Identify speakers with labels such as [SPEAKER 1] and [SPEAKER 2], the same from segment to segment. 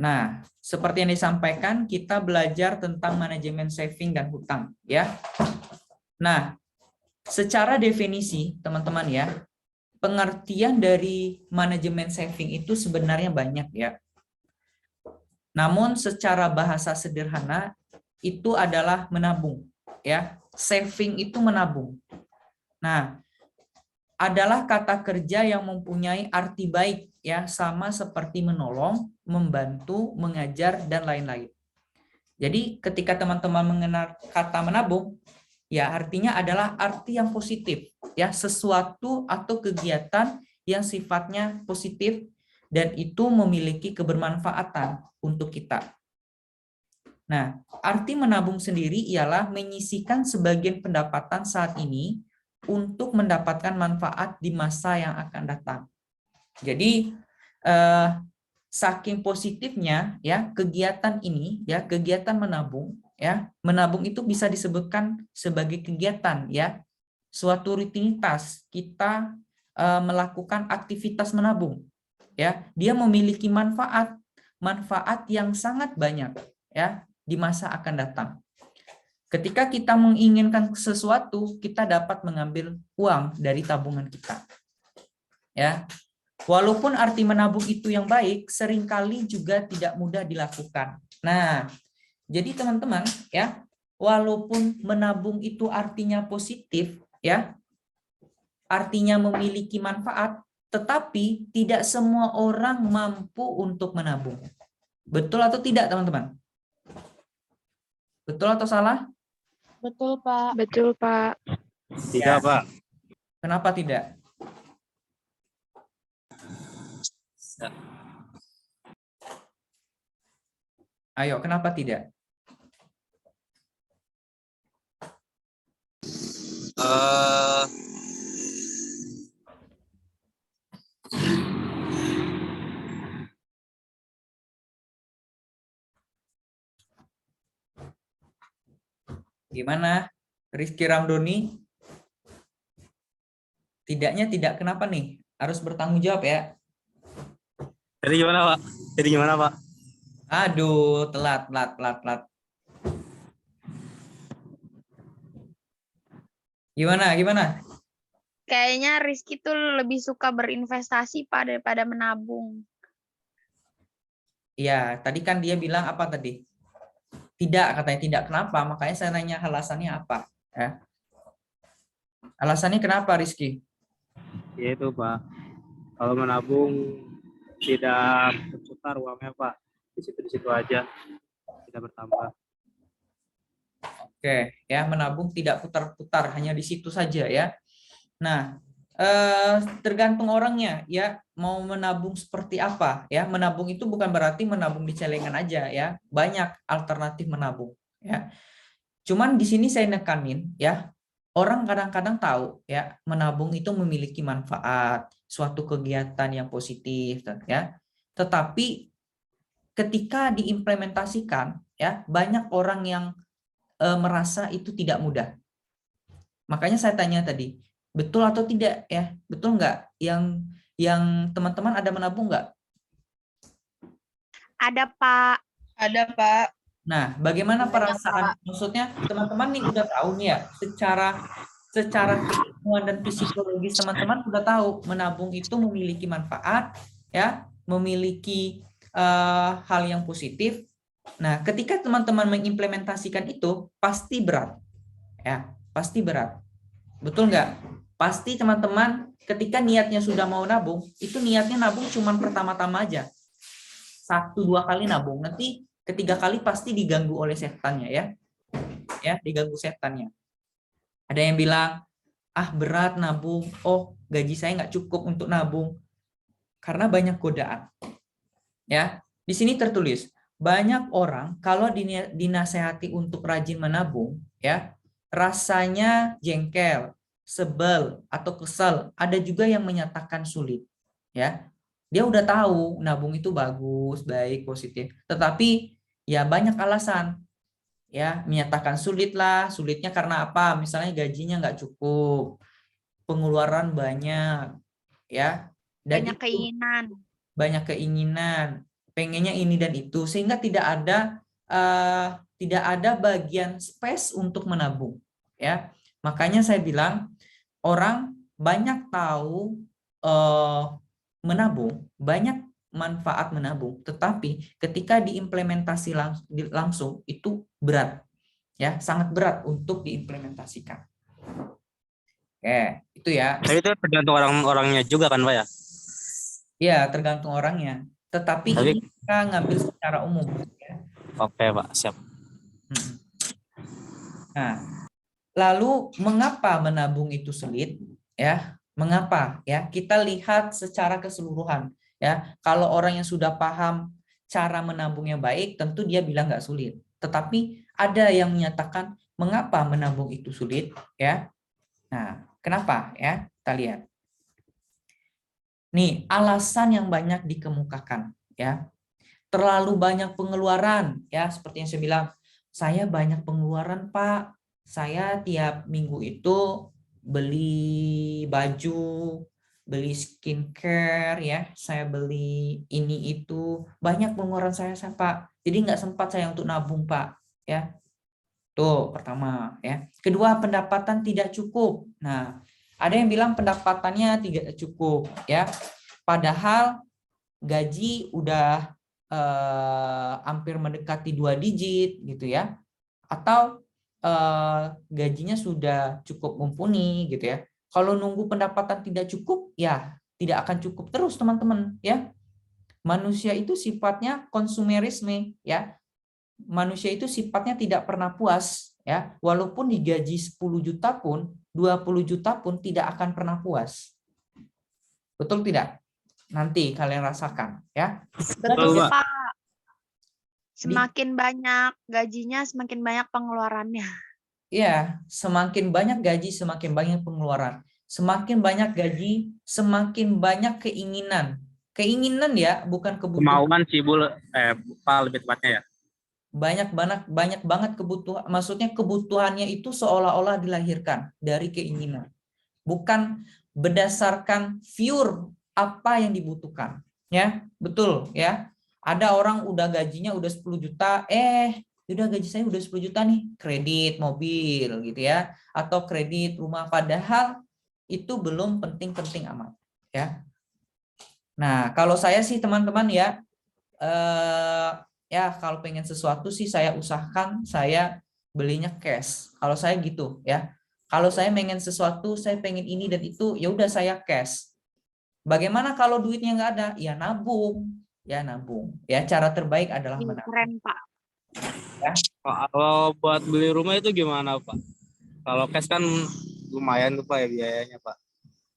[SPEAKER 1] Nah, seperti yang disampaikan, kita belajar tentang manajemen saving dan hutang, ya. Nah, secara definisi, teman-teman ya, pengertian dari manajemen saving itu sebenarnya banyak ya. Namun secara bahasa sederhana itu adalah menabung, ya. Saving itu menabung. Nah, adalah kata kerja yang mempunyai arti baik ya, sama seperti menolong, membantu, mengajar dan lain-lain. Jadi ketika teman-teman mengenal kata menabung, ya artinya adalah arti yang positif ya, sesuatu atau kegiatan yang sifatnya positif dan itu memiliki kebermanfaatan untuk kita. Nah, arti menabung sendiri ialah menyisihkan sebagian pendapatan saat ini untuk mendapatkan manfaat di masa yang akan datang. Jadi saking positifnya ya kegiatan ini ya, kegiatan menabung ya, menabung itu bisa disebutkan sebagai kegiatan ya, suatu rutinitas kita melakukan aktivitas menabung ya, dia memiliki manfaat yang sangat banyak ya di masa akan datang. Ketika kita menginginkan sesuatu, kita dapat mengambil uang dari tabungan kita. Ya. Walaupun arti menabung itu yang baik, seringkali juga tidak mudah dilakukan. Nah, jadi teman-teman ya, walaupun menabung itu artinya positif ya, artinya memiliki manfaat, tetapi tidak semua orang mampu untuk menabung. Betul atau tidak, teman-teman? Betul atau salah?
[SPEAKER 2] Betul, Pak.
[SPEAKER 3] Betul, Pak.
[SPEAKER 4] Tidak,
[SPEAKER 1] Ya.
[SPEAKER 4] Pak.
[SPEAKER 1] Kenapa tidak? Ayo, kenapa tidak? Gimana? Rizky Ramdhoni? Tidaknya tidak, kenapa nih? Harus bertanggung jawab ya.
[SPEAKER 4] Jadi gimana, Pak? Jadi gimana, Pak?
[SPEAKER 1] Aduh, telat. Gimana?
[SPEAKER 2] Kayaknya Rizky tuh lebih suka berinvestasi Pak daripada menabung.
[SPEAKER 1] Iya, tadi kan dia bilang apa tadi? Tidak, katanya tidak. Kenapa? Makanya saya nanya alasannya apa. Ya. Alasannya kenapa, Rizky?
[SPEAKER 4] Ya itu, Pak. Kalau menabung tidak berputar uangnya, Pak. Di situ aja, tidak bertambah.
[SPEAKER 1] Oke, ya, menabung tidak putar-putar, hanya di situ saja ya. Nah, tergantung orangnya ya, mau menabung seperti apa ya. Menabung itu bukan berarti menabung di celengan aja ya. Banyak alternatif menabung ya. Cuman di sini saya nekanin ya, orang kadang-kadang tahu ya, menabung itu memiliki manfaat, suatu kegiatan yang positif ya. Tetapi ketika diimplementasikan ya, banyak orang yang merasa itu tidak mudah. Makanya saya tanya tadi, betul atau tidak ya? Betul nggak? Yang teman-teman ada menabung nggak?
[SPEAKER 2] Ada, Pak.
[SPEAKER 3] Ada, Pak.
[SPEAKER 1] Nah, bagaimana perasaan? Maksudnya teman-teman nih udah tahu nih ya, secara keilmuan dan psikologis teman-teman udah tahu menabung itu memiliki manfaat ya, memiliki hal yang positif. Nah, ketika teman-teman mengimplementasikan itu pasti berat. Ya, pasti berat. Betul nggak? Pasti teman-teman ketika niatnya sudah mau nabung, itu niatnya nabung cuma pertama-tama aja. 1-2 kali nabung, nanti ketiga kali pasti diganggu oleh setannya ya. Ya, diganggu setannya. Ada yang bilang, "Ah, berat nabung. Oh, gaji saya nggak cukup untuk nabung." Karena banyak godaan. Ya, di sini tertulis, banyak orang kalau dinasehati untuk rajin menabung, ya, rasanya jengkel, sebel atau kesal. Ada juga yang menyatakan sulit, ya. Dia udah tahu nabung itu bagus, baik, positif, tetapi ya banyak alasan, ya, menyatakan sulit lah. Sulitnya karena apa? Misalnya gajinya nggak cukup, pengeluaran banyak, ya, dan
[SPEAKER 2] Banyak
[SPEAKER 1] itu
[SPEAKER 2] keinginan.
[SPEAKER 1] banyak keinginan, pengennya ini dan itu, sehingga tidak ada bagian space untuk menabung, ya. Makanya saya bilang orang banyak tahu menabung, banyak manfaat menabung, tetapi ketika diimplementasi langsung itu berat, ya, sangat berat untuk diimplementasikan. Oke, itu ya.
[SPEAKER 4] Tapi itu tergantung orang-orangnya juga kan Pak ya.
[SPEAKER 1] Ya, tergantung orangnya. Tetapi
[SPEAKER 4] Tapi-
[SPEAKER 1] ini kita ngambil secara umum, ya.
[SPEAKER 4] Oke Pak, siap.
[SPEAKER 1] Nah, lalu mengapa menabung itu sulit? Ya, mengapa? Ya, kita lihat secara keseluruhan. Ya, kalau orang yang sudah paham cara menabung yang baik, tentu dia bilang nggak sulit. Tetapi ada yang menyatakan mengapa menabung itu sulit? Ya, nah, kenapa? Ya, kita lihat. Nih, alasan yang banyak dikemukakan. Ya, terlalu banyak pengeluaran. Ya, seperti yang saya bilang, saya banyak pengeluaran, Pak. Saya tiap minggu itu beli baju, beli skincare, ya. Saya beli ini itu. Banyak pengeluaran saya, Pak. Jadi nggak sempat saya untuk nabung, Pak. Ya, tuh pertama. Ya. Kedua, pendapatan tidak cukup. Nah, ada yang bilang pendapatannya tidak cukup, ya. Padahal gaji udah hampir mendekati 2 digit gitu ya, atau gajinya sudah cukup mumpuni gitu ya. Kalau nunggu pendapatan tidak cukup, ya tidak akan cukup terus teman-teman ya. Manusia itu sifatnya konsumerisme ya. Manusia itu sifatnya tidak pernah puas ya. Walaupun digaji 10 juta pun, 20 juta pun tidak akan pernah puas. Betul tidak? Nanti kalian rasakan ya.
[SPEAKER 2] Betul,
[SPEAKER 4] Pak.
[SPEAKER 2] Pak. Semakin banyak gajinya, semakin banyak pengeluarannya.
[SPEAKER 1] Iya, semakin banyak gaji, semakin banyak pengeluaran. Semakin banyak gaji, semakin banyak keinginan. Keinginan ya, bukan kebutuhan.
[SPEAKER 4] Kemauan Cibul Pak lebih tepatnya ya.
[SPEAKER 1] Banyak banget kebutuhan. Maksudnya kebutuhannya itu seolah-olah dilahirkan dari keinginan. Bukan berdasarkan pure apa yang dibutuhkan. Ya, betul ya. Ada orang udah gajinya udah 10 juta, udah gaji saya udah 10 juta nih, kredit mobil gitu ya, atau kredit rumah, padahal itu belum penting-penting amat ya. Nah, kalau saya sih teman-teman ya, ya kalau pengen sesuatu sih saya usahakan saya belinya cash. Kalau saya gitu ya. Kalau saya pengen sesuatu, saya pengen ini dan itu, ya udah saya cash. Bagaimana kalau duitnya nggak ada? Ya nabung, ya nabung. Ya cara terbaik adalah menabung.
[SPEAKER 2] Keren, Pak.
[SPEAKER 4] Kalau buat beli rumah itu gimana Pak? Kalau cash kan lumayan tuh Pak ya biayanya Pak.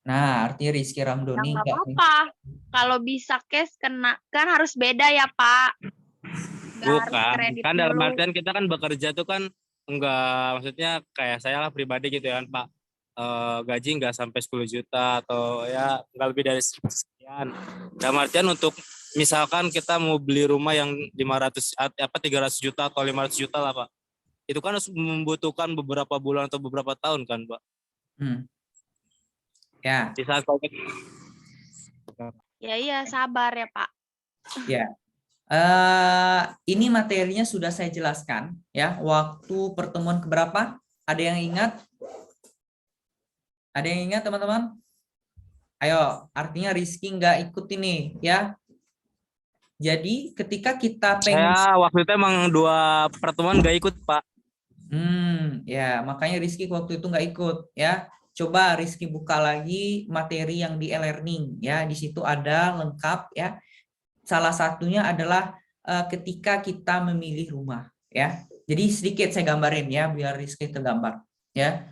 [SPEAKER 1] Nah, artinya Rizky
[SPEAKER 2] Ya
[SPEAKER 1] Ramdhani
[SPEAKER 2] nggak
[SPEAKER 1] nggak
[SPEAKER 2] apa-apa. Kalau bisa cash kena kan harus beda ya, Pak. Nggak harus
[SPEAKER 4] Bukan,
[SPEAKER 2] kredit
[SPEAKER 4] kan dalam
[SPEAKER 2] dulu.
[SPEAKER 4] artian kita kan bekerja tuh kan enggak, maksudnya kayak saya lah pribadi gitu ya Pak. Gaji enggak sampai 10 juta atau ya enggak lebih dari sekian. Dalam artian untuk misalkan kita mau beli rumah yang 300 juta atau 500 juta lah Pak. Itu kan harus membutuhkan beberapa bulan atau beberapa tahun kan Pak.
[SPEAKER 1] Ya.
[SPEAKER 4] Di saat COVID.
[SPEAKER 2] Ya iya, sabar ya, Pak.
[SPEAKER 1] Ya. Ini materinya sudah saya jelaskan ya waktu pertemuan keberapa? Ada yang ingat? Ada yang ingat teman-teman? Ayo, artinya Rizky nggak ikut ini ya. Jadi ketika kita pengen,
[SPEAKER 4] Saya waktu itu emang 2 pertemuan nggak ikut Pak.
[SPEAKER 1] ya makanya Rizky waktu itu nggak ikut ya. Coba Rizky buka lagi materi yang di e-learning ya. Di situ ada lengkap ya. Salah satunya adalah ketika kita memilih rumah ya. Jadi sedikit saya gambarin ya biar Rizky tergambar ya.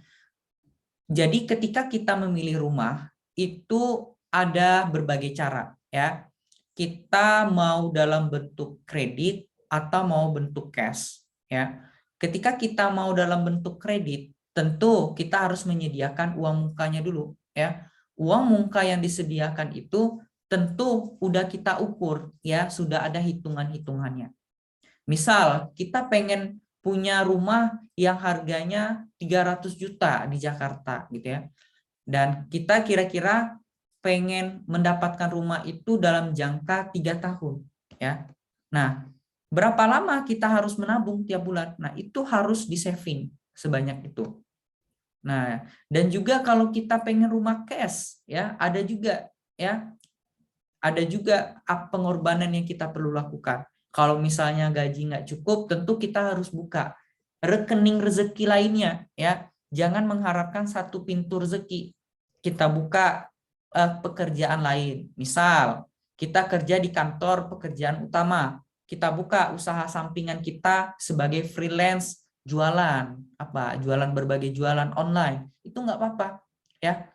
[SPEAKER 1] Jadi ketika kita memilih rumah itu ada berbagai cara ya. Kita mau dalam bentuk kredit atau mau bentuk cash ya. Ketika kita mau dalam bentuk kredit, tentu kita harus menyediakan uang mukanya dulu ya. Uang muka yang disediakan itu tentu udah kita ukur ya, sudah ada hitungan-hitungannya. Misal kita pengen punya rumah yang harganya 300 juta di Jakarta gitu ya. Dan kita kira-kira pengen mendapatkan rumah itu dalam jangka 3 tahun ya. Nah, berapa lama kita harus menabung tiap bulan? Nah, itu harus di-saving sebanyak itu. Nah, dan juga kalau kita pengen rumah cash, ya, ada juga pengorbanan yang kita perlu lakukan. Kalau misalnya gaji nggak cukup, tentu kita harus buka rekening rezeki lainnya, ya. Jangan mengharapkan satu pintu rezeki. Kita buka pekerjaan lain. Misal, kita kerja di kantor pekerjaan utama. Kita buka usaha sampingan kita sebagai freelance jualan, jualan berbagai jualan online. Itu nggak apa-apa, ya.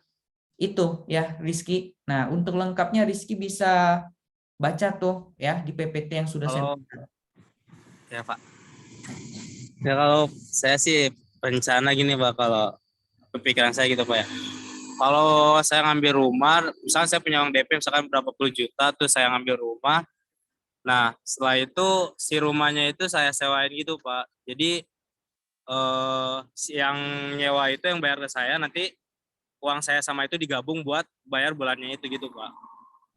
[SPEAKER 1] Itu ya Rizky. Nah, untuk lengkapnya Rizky bisa baca tuh ya di PPT yang sudah saya
[SPEAKER 4] Kalau
[SPEAKER 1] berikan.
[SPEAKER 4] ya Pak. Ya kalau saya sih rencana gini Pak, kalau kepikiran saya gitu Pak ya. Kalau saya ngambil rumah, misalnya saya punya uang DP misalkan berapa puluh juta, tuh saya ngambil rumah. Nah, setelah itu si rumahnya itu saya sewain gitu Pak. Jadi yang nyewa itu yang bayar ke saya, nanti uang saya sama itu digabung buat bayar bulannya itu gitu Pak.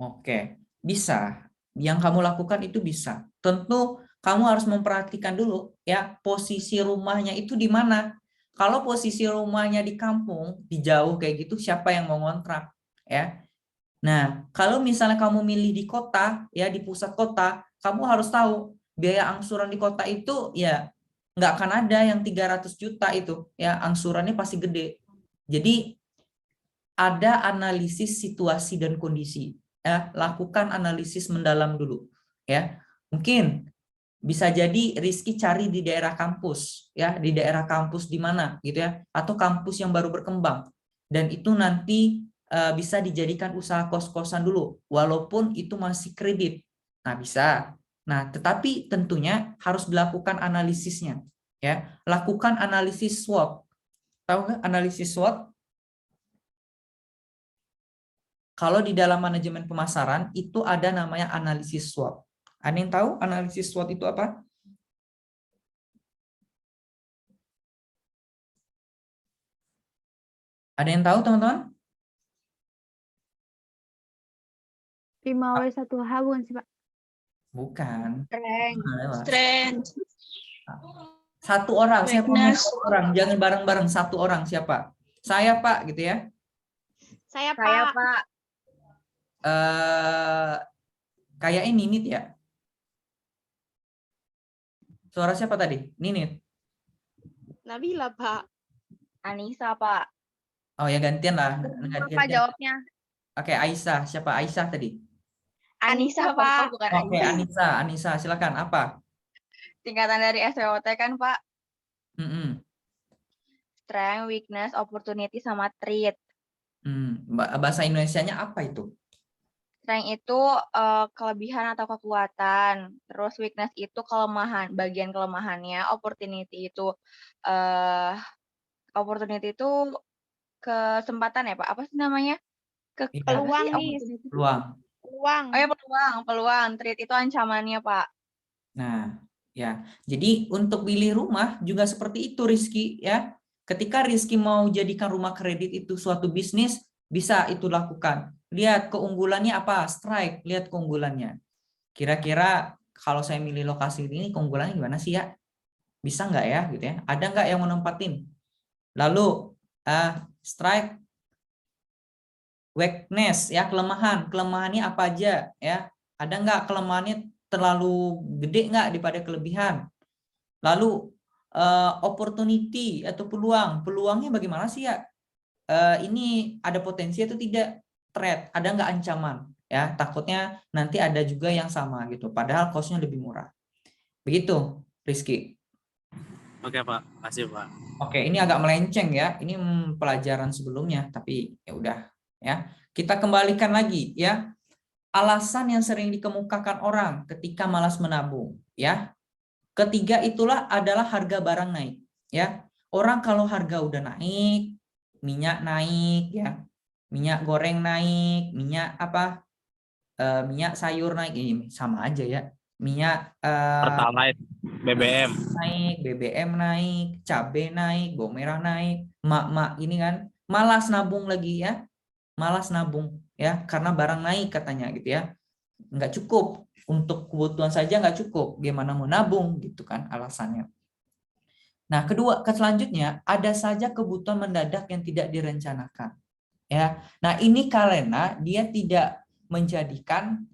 [SPEAKER 1] Oke, bisa. Yang kamu lakukan itu bisa. Tentu kamu harus memperhatikan dulu ya posisi rumahnya itu di mana. Kalau posisi rumahnya di kampung, di jauh kayak gitu, siapa yang mau ngontrak ya? Nah, kalau misalnya kamu milih di kota, ya di pusat kota, kamu harus tahu biaya angsuran di kota itu ya nggak akan ada yang 300 juta itu, ya angsurannya pasti gede. Jadi ada analisis situasi dan kondisi, ya lakukan analisis mendalam dulu, ya mungkin bisa jadi Rizky cari di daerah kampus, ya di daerah kampus di mana gitu ya, atau kampus yang baru berkembang, dan itu nanti bisa dijadikan usaha kos-kosan dulu, walaupun itu masih kredit. Nah bisa. Nah tetapi tentunya harus dilakukan analisisnya, ya lakukan analisis SWOT. Tahu nggak analisis SWOT? Kalau di dalam manajemen pemasaran itu ada namanya analisis SWOT. Ada yang tahu analisis SWOT itu apa? Ada yang tahu teman-teman?
[SPEAKER 2] 5W1H bukan sih Pak?
[SPEAKER 1] Bukan.
[SPEAKER 3] Strength.
[SPEAKER 1] Satu orang, siapa mau
[SPEAKER 3] Weakness.
[SPEAKER 1] satu orang? Jangan bareng-bareng, satu orang siapa? Saya Pak, gitu ya.
[SPEAKER 2] Saya
[SPEAKER 3] Saya
[SPEAKER 2] Pak.
[SPEAKER 3] Pak.
[SPEAKER 1] Kayaknya Ninit ya. Suara siapa tadi? Ninit.
[SPEAKER 2] Nabila Pak.
[SPEAKER 3] Anissa Pak.
[SPEAKER 1] Oh ya gantian lah.
[SPEAKER 2] Apa jawabnya?
[SPEAKER 1] Oke, Aisyah. Siapa Aisyah tadi?
[SPEAKER 3] Anissa Pak. Bukan
[SPEAKER 1] Oke,
[SPEAKER 3] Anissa.
[SPEAKER 1] Anissa, silakan. Apa?
[SPEAKER 3] Singkatan dari SWOT kan Pak.
[SPEAKER 1] Mm-mm.
[SPEAKER 3] Strength, weakness, opportunity, sama threat.
[SPEAKER 1] Bahasa Indonesianya apa itu?
[SPEAKER 3] Strength itu kelebihan atau kekuatan. Terus weakness itu kelemahan, bagian kelemahannya. Opportunity itu kesempatan ya Pak. Apa sih namanya?
[SPEAKER 1] Iya.
[SPEAKER 2] Peluang nih.
[SPEAKER 3] Opportunity.
[SPEAKER 1] Peluang.
[SPEAKER 2] Peluang.
[SPEAKER 3] Oh ya peluang. Threat itu ancamannya Pak.
[SPEAKER 1] Nah, ya. Jadi untuk pilih rumah juga seperti itu Rizky ya. Ketika Rizky mau jadikan rumah kredit itu suatu bisnis, bisa itu lakukan. Lihat keunggulannya apa? Strike, lihat keunggulannya. Kira-kira kalau saya milih lokasi ini keunggulannya gimana sih ya? Bisa nggak ya gitu ya? Ada nggak yang menempatin? Lalu strike, weakness ya, kelemahannya apa aja ya? Ada nggak kelemahannya terlalu gede nggak daripada kelebihan? Lalu opportunity atau peluangnya bagaimana sih ya? Ini ada potensi atau tidak? Threat, ada nggak ancaman? Ya takutnya nanti ada juga yang sama gitu. Padahal costnya lebih murah. Begitu, Rizky.
[SPEAKER 4] Oke Pak, kasih Pak.
[SPEAKER 1] Oke, ini agak melenceng ya. Ini pelajaran sebelumnya, tapi ya udah ya. Kita kembalikan lagi ya. Alasan yang sering dikemukakan orang ketika malas menabung ya. Ketiga itulah adalah harga barang naik ya. Orang kalau harga udah naik, minyak naik ya. Minyak goreng naik, minyak sayur naik, sama aja ya. Minyak
[SPEAKER 4] Pertalite, BBM.
[SPEAKER 1] naik, BBM naik, cabai naik, bawang merah naik, mak ini kan malas nabung lagi ya, malas nabung ya karena barang naik katanya gitu ya, nggak cukup Untuk kebutuhan saja nggak cukup, gimana mau nabung gitu kan alasannya. Nah, selanjutnya ada saja kebutuhan mendadak yang tidak direncanakan. Ya, nah ini karena dia tidak menjadikan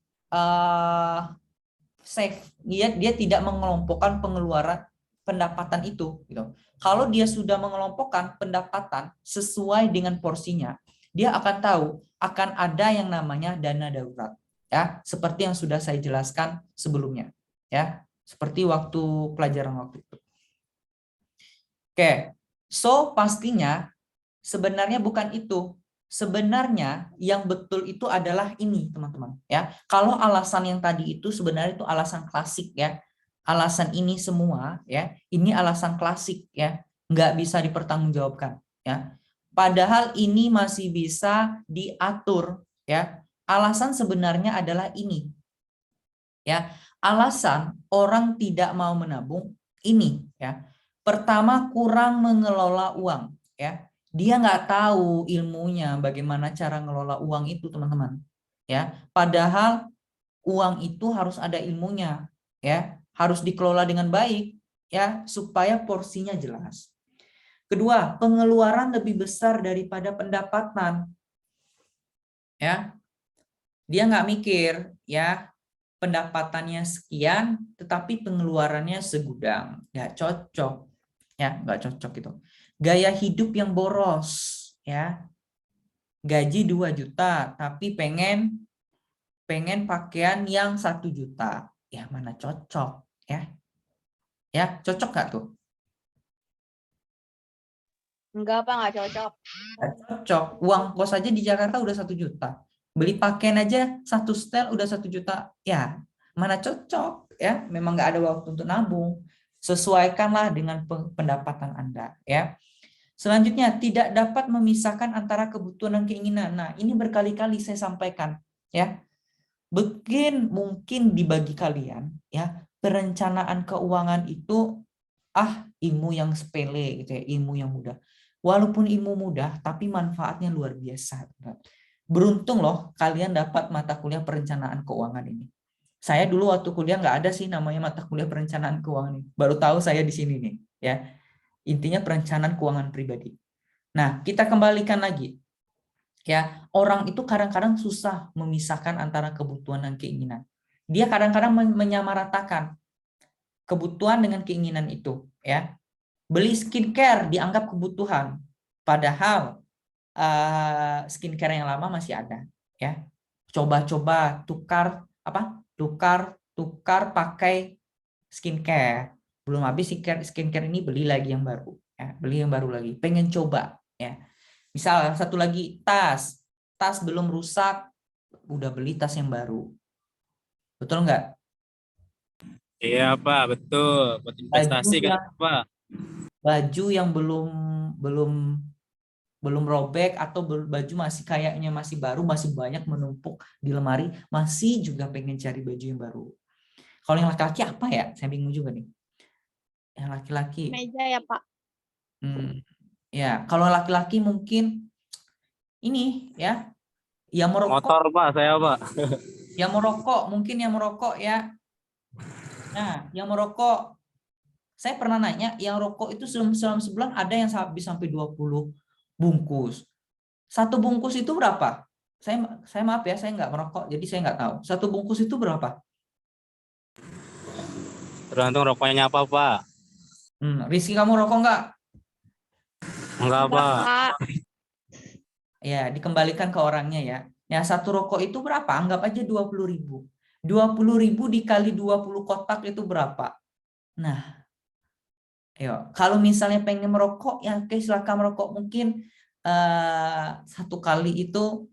[SPEAKER 1] safe, dia tidak mengelompokkan pengeluaran pendapatan itu. Gitu. Kalau dia sudah mengelompokkan pendapatan sesuai dengan porsinya, dia akan tahu akan ada yang namanya dana darurat. Ya, seperti yang sudah saya jelaskan sebelumnya. Ya, seperti waktu pelajaran waktu itu. Oke, so pastinya sebenarnya bukan itu. Sebenarnya yang betul itu adalah ini, teman-teman. Ya, kalau alasan yang tadi itu sebenarnya itu alasan klasik ya. Alasan ini semua ya, ini alasan klasik ya, nggak bisa dipertanggungjawabkan ya. Padahal ini masih bisa diatur ya. Alasan sebenarnya adalah ini ya. Alasan orang tidak mau menabung ini ya. Pertama, kurang mengelola uang ya. Dia nggak tahu ilmunya bagaimana cara ngelola uang itu, teman-teman ya. Padahal uang itu harus ada ilmunya ya, harus dikelola dengan baik ya supaya porsinya jelas. Kedua, pengeluaran lebih besar daripada pendapatan ya. Dia nggak mikir ya, pendapatannya sekian tetapi pengeluarannya segudang, nggak cocok ya, nggak cocok itu. Gaya hidup yang boros ya, gaji 2 juta tapi pengen pakaian yang 1 juta, ya mana cocok ya cocok nggak tuh?
[SPEAKER 3] Enggak, Pak, nggak cocok.
[SPEAKER 1] Nggak cocok. Uang kos aja di Jakarta udah 1 juta, beli pakaian aja 1 setel udah 1 juta, ya mana cocok ya. Memang nggak ada waktu untuk nabung. Sesuaikanlah dengan pendapatan Anda ya. Selanjutnya, tidak dapat memisahkan antara kebutuhan dan keinginan. Nah, ini berkali-kali saya sampaikan ya. Mungkin dibagi kalian ya, perencanaan keuangan itu ilmu yang sepele gitu ya, ilmu yang mudah. Walaupun ilmu mudah tapi manfaatnya luar biasa. Beruntung loh kalian dapat mata kuliah perencanaan keuangan ini. Saya dulu waktu kuliah nggak ada sih namanya mata kuliah perencanaan keuangan ini. Baru tahu saya di sini nih ya. Intinya perencanaan keuangan pribadi. Nah, kita kembalikan lagi. Ya, orang itu kadang-kadang susah memisahkan antara kebutuhan dan keinginan. Dia kadang-kadang menyamaratakan kebutuhan dengan keinginan itu, ya. Beli skincare dianggap kebutuhan, padahal skincare yang lama masih ada, ya. Coba-coba tukar pakai skincare. Belum habis skincare ini beli lagi yang baru, ya. Beli yang baru lagi. Pengen coba, ya. Misal satu lagi tas belum rusak, udah beli tas yang baru. Betul nggak?
[SPEAKER 4] Iya, Pak, betul. Buat investasi kan, Pak.
[SPEAKER 1] Baju yang belum robek atau baju masih kayaknya masih baru, masih banyak menumpuk di lemari, masih juga pengen cari baju yang baru. Kalau yang laki-laki apa ya? Saya bingung juga nih. Yang laki-laki.
[SPEAKER 2] Meja ya, Pak.
[SPEAKER 1] Ya, kalau laki-laki mungkin ini ya, yang merokok.
[SPEAKER 4] Motor, Pak, saya, Pak.
[SPEAKER 1] Yang merokok ya. Nah, yang merokok, saya pernah nanya, yang rokok itu selama sebulan ada yang habis sampai 20 bungkus. Satu bungkus itu berapa? Saya maaf ya, saya nggak merokok, jadi saya nggak tahu. Satu bungkus itu berapa?
[SPEAKER 4] Tergantung rokoknya apa, Pak.
[SPEAKER 1] Rizky, kamu rokok nggak?
[SPEAKER 4] Enggak, Pak.
[SPEAKER 1] Ya, dikembalikan ke orangnya ya. Ya, satu rokok itu berapa? Anggap aja 20.000. 20.000 dikali 20 kotak itu berapa? Nah, ayo, kalau misalnya pengen merokok, ya oke, silakan merokok. Mungkin satu kali itu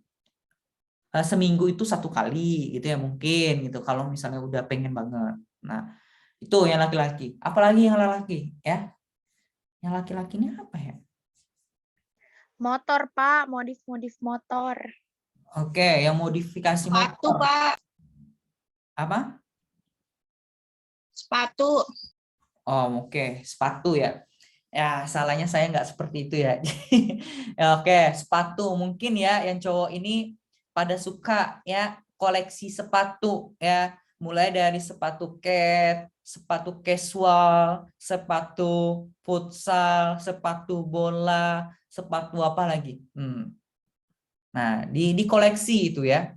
[SPEAKER 1] seminggu itu 1 kali gitu ya, mungkin gitu. Kalau misalnya udah pengen banget. Nah, itu yang laki-laki. Apalagi yang laki-laki ya? Yang laki-laki ini apa ya?
[SPEAKER 2] Motor, Pak. Modif motor.
[SPEAKER 1] Oke, yang modifikasi
[SPEAKER 3] Sepatu,
[SPEAKER 1] motor.
[SPEAKER 3] Pak.
[SPEAKER 1] Apa?
[SPEAKER 3] Sepatu.
[SPEAKER 1] Oh, oke, sepatu ya. Ya, salahnya saya nggak seperti itu ya. Ya, oke, sepatu mungkin ya yang cowok ini pada suka ya koleksi sepatu ya, mulai dari sepatu cat, sepatu casual, sepatu futsal, sepatu bola, sepatu apa lagi. Nah, di koleksi itu ya.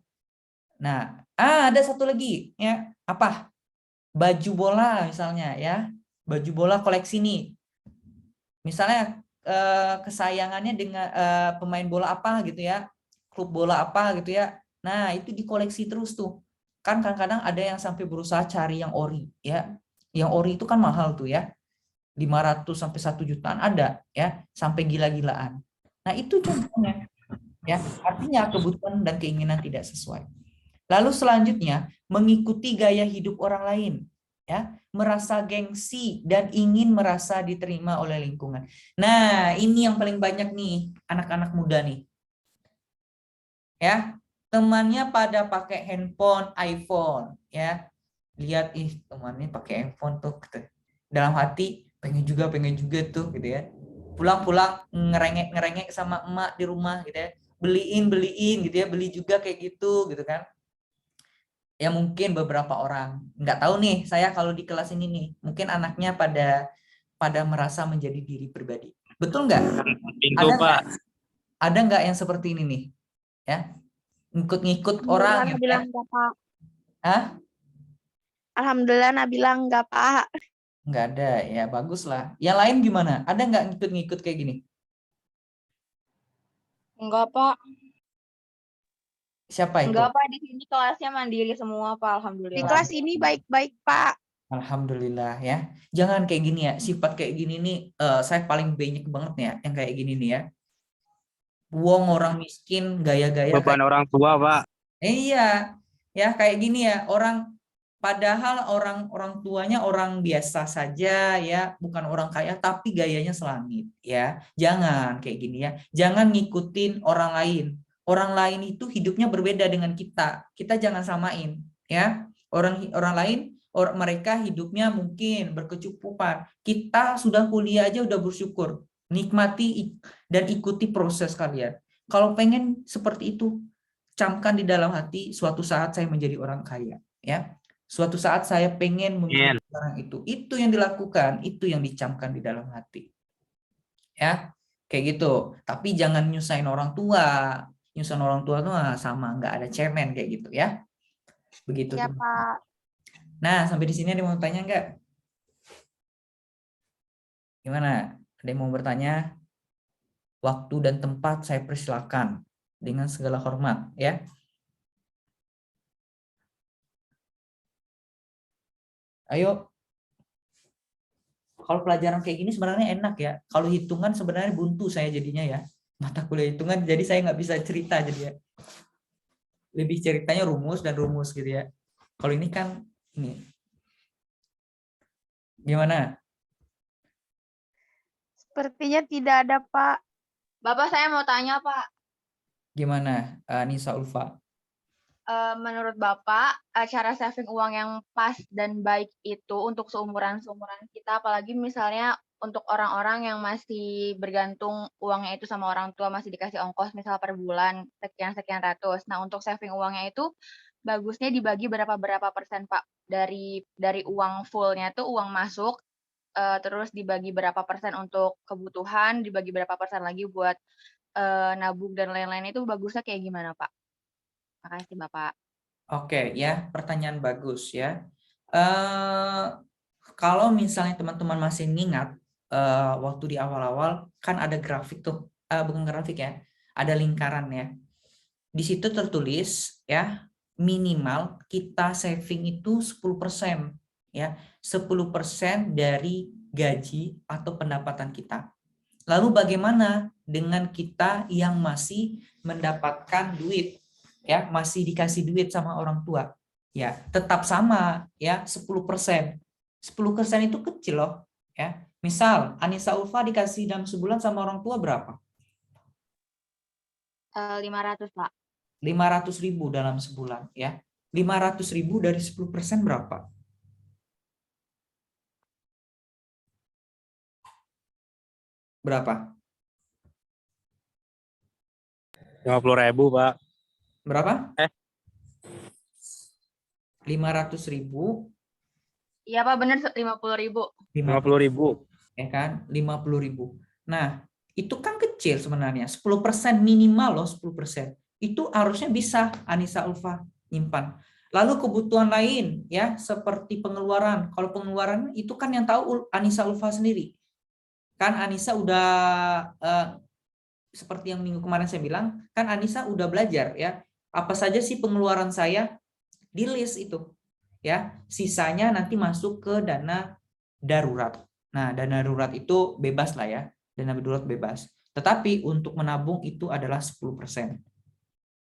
[SPEAKER 1] Nah, ada satu lagi ya, apa? Baju bola misalnya ya. Baju bola koleksi nih. Misalnya kesayangannya dengan pemain bola apa gitu ya, klub bola apa gitu ya. Nah, itu dikoleksi terus tuh. Kan kadang-kadang ada yang sampai berusaha cari yang ori ya. Yang ori itu kan mahal tuh ya. 500 sampai 1 jutaan ada ya, sampai gila-gilaan. Nah, itu contohnya ya. Artinya kebutuhan dan keinginan tidak sesuai. Lalu selanjutnya, mengikuti gaya hidup orang lain ya, merasa gengsi dan ingin merasa diterima oleh lingkungan. Nah, ini yang paling banyak nih anak-anak muda nih. Ya, temannya pada pakai handphone iPhone ya. Lihat temannya pakai handphone tuh gitu. Dalam hati pengen juga tuh gitu ya. Pulang-pulang ngerengek sama emak di rumah gitu ya. Beliin gitu ya, beli juga kayak gitu kan. Ya mungkin beberapa orang nggak tahu nih, saya kalau di kelas ini nih mungkin anaknya pada merasa menjadi diri pribadi, betul nggak?
[SPEAKER 4] Pintu, Pak.
[SPEAKER 1] Ada nggak yang seperti ini nih ya, ngikut orang
[SPEAKER 2] Alhamdulillah
[SPEAKER 1] gitu
[SPEAKER 2] Nabila
[SPEAKER 1] ya?
[SPEAKER 2] enggak, Pak.
[SPEAKER 1] Hah?
[SPEAKER 2] Alhamdulillah Nabila enggak, Pak.
[SPEAKER 1] Nggak ada ya, bagus lah. Yang lain gimana, ada nggak ngikut kayak gini?
[SPEAKER 3] Enggak, Pak.
[SPEAKER 1] Siapa itu?
[SPEAKER 3] Enggak, Pak. Di sini kelasnya mandiri semua, Pak.
[SPEAKER 2] Di
[SPEAKER 3] Alhamdulillah.
[SPEAKER 2] kelas ini baik-baik, Pak.
[SPEAKER 1] Alhamdulillah ya. Jangan kayak gini ya, sifat kayak gini nih saya paling banyak banget ya yang kayak gini nih ya. Wong orang miskin gaya-gaya
[SPEAKER 4] Beban
[SPEAKER 1] kayak
[SPEAKER 4] orang tua, Pak.
[SPEAKER 1] iya, ya kayak gini ya, padahal orang tuanya orang biasa saja ya, bukan orang kaya tapi gayanya selangit ya. Jangan kayak gini ya. Jangan ngikutin orang lain. Orang lain itu hidupnya berbeda dengan kita. Kita jangan samain ya. Orang lain mereka hidupnya mungkin berkecukupan. Kita sudah kuliah aja udah bersyukur. Nikmati dan ikuti proses kalian. Kalau pengen seperti itu, camkan di dalam hati, suatu saat saya menjadi orang kaya ya, suatu saat saya pengen memiliki orang itu yang dilakukan, itu yang dicamkan di dalam hati ya, kayak gitu. Tapi jangan nyusahin orang tua tuh sama nggak ada cemen kayak gitu ya, begitu
[SPEAKER 2] Ya,
[SPEAKER 1] tuh.
[SPEAKER 2] Pak.
[SPEAKER 1] Nah, sampai di sini ada yang mau tanya nggak? Gimana, ada yang mau bertanya? Waktu dan tempat saya persilakan dengan segala hormat ya. Ayo. Kalau pelajaran kayak gini sebenarnya enak ya. Kalau hitungan sebenarnya buntu saya jadinya ya. Mata kuliah hitungan, jadi saya nggak bisa cerita jadi ya. Lebih ceritanya rumus dan rumus gitu ya. Kalau ini kan ini. Gimana?
[SPEAKER 2] Sepertinya tidak ada, Pak.
[SPEAKER 3] Bapak, saya mau tanya, Pak.
[SPEAKER 1] Gimana, Nisa Ulfa?
[SPEAKER 3] Menurut Bapak, cara saving uang yang pas dan baik itu untuk seumuran kita, apalagi misalnya untuk orang-orang yang masih bergantung uangnya itu sama orang tua, masih dikasih ongkos misal per bulan sekian ratus. Nah, untuk saving uangnya itu bagusnya dibagi berapa persen, Pak? Dari uang fullnya tuh uang masuk, terus dibagi berapa persen untuk kebutuhan, dibagi berapa persen lagi buat nabung dan lain-lain, itu bagusnya kayak gimana, Pak? Makasih, Bapak.
[SPEAKER 1] Oke ya, pertanyaan bagus ya. Kalau misalnya teman-teman masih ingat waktu di awal-awal kan ada grafik tuh, bukan grafik ya, ada lingkaran ya. Di situ tertulis ya, minimal kita saving itu 10% ya, 10% dari gaji atau pendapatan kita. Lalu bagaimana dengan kita yang masih mendapatkan duit ya, masih dikasih duit sama orang tua? Ya, tetap sama ya, 10%. 10% itu kecil loh ya. Misal Anissa Ulfa dikasih dalam sebulan sama orang tua berapa?
[SPEAKER 3] 500, Pak.
[SPEAKER 1] 500.000 dalam sebulan ya. 500.000 dari 10% berapa? Berapa?
[SPEAKER 4] 50.000, Pak.
[SPEAKER 1] Berapa? 500.000,
[SPEAKER 3] Iya Pak, bener 50.000.
[SPEAKER 4] 50.000.
[SPEAKER 1] ya kan, 50.000. Nah, itu kan kecil sebenarnya, 10% minimal loh, 10%. Itu harusnya bisa Anissa Ulfa nyimpan. Lalu kebutuhan lain ya, seperti pengeluaran. Kalau pengeluaran itu kan yang tahu Anissa Ulfa sendiri. Kan Anissa udah seperti yang minggu kemarin saya bilang, kan Anissa udah belajar ya. Apa saja sih pengeluaran saya, di list itu. Ya, sisanya nanti masuk ke dana darurat. Nah, dana darurat itu bebas lah ya. Dana darurat bebas. Tetapi untuk menabung itu adalah 10%.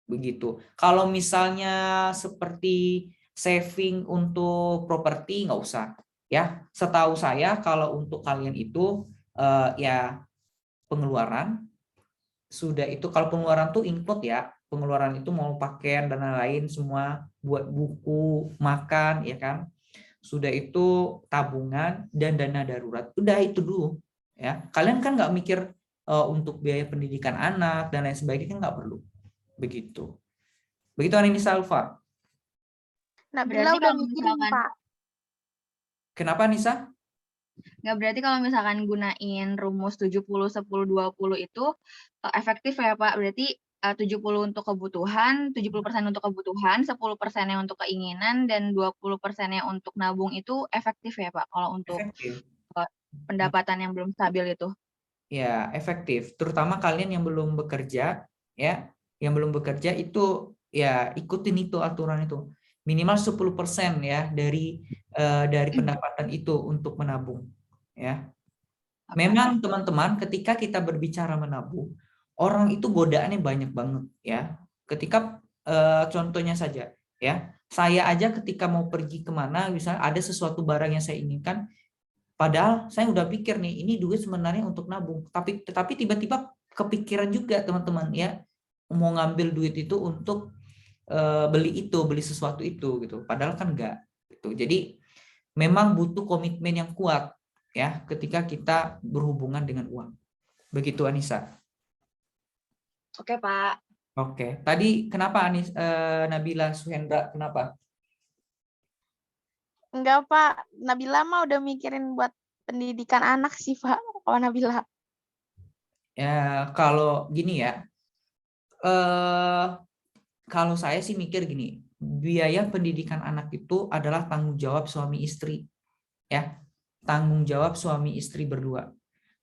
[SPEAKER 1] Begitu. Kalau misalnya seperti saving untuk properti nggak usah. Ya, setahu saya kalau untuk kalian itu ya pengeluaran sudah itu, kalau pengeluaran tuh include ya, pengeluaran itu mau pakaian dan lain-lain semua, buat buku, makan ya kan. Sudah itu tabungan dan dana darurat. Udah itu dulu ya. Kalian kan nggak mikir untuk biaya pendidikan anak dan lain sebagainya, kan nggak perlu. Begitu. Begitu Anissa Alfa.
[SPEAKER 2] Nabila
[SPEAKER 3] Berarti
[SPEAKER 2] udah
[SPEAKER 3] kalau
[SPEAKER 2] mikirin,
[SPEAKER 3] misalkan-
[SPEAKER 2] Pak.
[SPEAKER 1] Kenapa Nisa?
[SPEAKER 3] Nggak, berarti kalau misalkan gunain rumus 70-10-20 itu efektif ya Pak. Berarti 70 untuk kebutuhan, 70% untuk kebutuhan, 10%-nya untuk keinginan, dan 20%-nya untuk nabung itu efektif ya Pak kalau untuk
[SPEAKER 1] Efektif.
[SPEAKER 3] pendapatan yang belum stabil itu.
[SPEAKER 1] Ya, efektif. Terutama kalian yang belum bekerja, ya, yang belum bekerja itu ya ikutin itu aturan itu. Minimal 10% ya dari pendapatan itu untuk menabung, ya. Memang teman-teman, ketika kita berbicara menabung, orang itu godaannya banyak banget ya. Ketika contohnya saja ya, saya aja ketika mau pergi kemana, misalnya ada sesuatu barang yang saya inginkan, padahal saya udah pikir nih, ini duit sebenarnya untuk nabung, tetapi tiba-tiba kepikiran juga teman-teman ya, mau ngambil duit itu untuk beli sesuatu itu gitu. Padahal kan enggak gitu. Jadi memang butuh komitmen yang kuat ya ketika kita berhubungan dengan uang. Begitu Anissa.
[SPEAKER 3] Oke Pak.
[SPEAKER 1] Oke. Tadi kenapa Nabila Suhendra kenapa?
[SPEAKER 2] Enggak, Pak. Nabila mah udah mikirin buat pendidikan anak sih, Pak. Kalau Nabila.
[SPEAKER 1] Ya kalau gini ya. Kalau saya sih mikir gini, biaya pendidikan anak itu adalah tanggung jawab suami istri, ya, tanggung jawab suami istri berdua.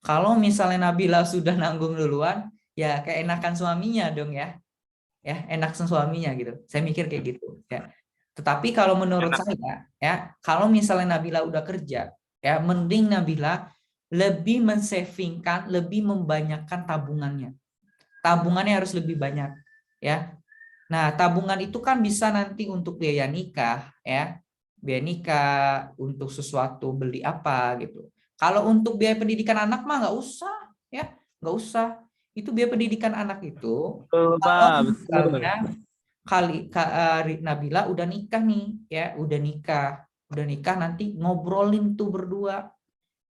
[SPEAKER 1] Kalau misalnya Nabila sudah nanggung duluan, ya keenakan suaminya dong ya, enak suaminya gitu. Saya mikir kayak gitu, ya. Tetapi kalau menurut saya, ya, kalau misalnya Nabila udah kerja, ya, mending Nabila lebih mensavingkan, lebih membanyakkan tabungannya. Tabungannya harus lebih banyak, ya. Nah, tabungan itu kan bisa nanti untuk biaya nikah, ya. Biaya nikah, untuk sesuatu beli apa gitu. Kalau untuk biaya pendidikan anak mah nggak usah, ya. Nggak usah. Itu biaya pendidikan anak itu, kalau misalnya Nabila udah nikah nih, ya, udah nikah nanti ngobrolin tuh berdua,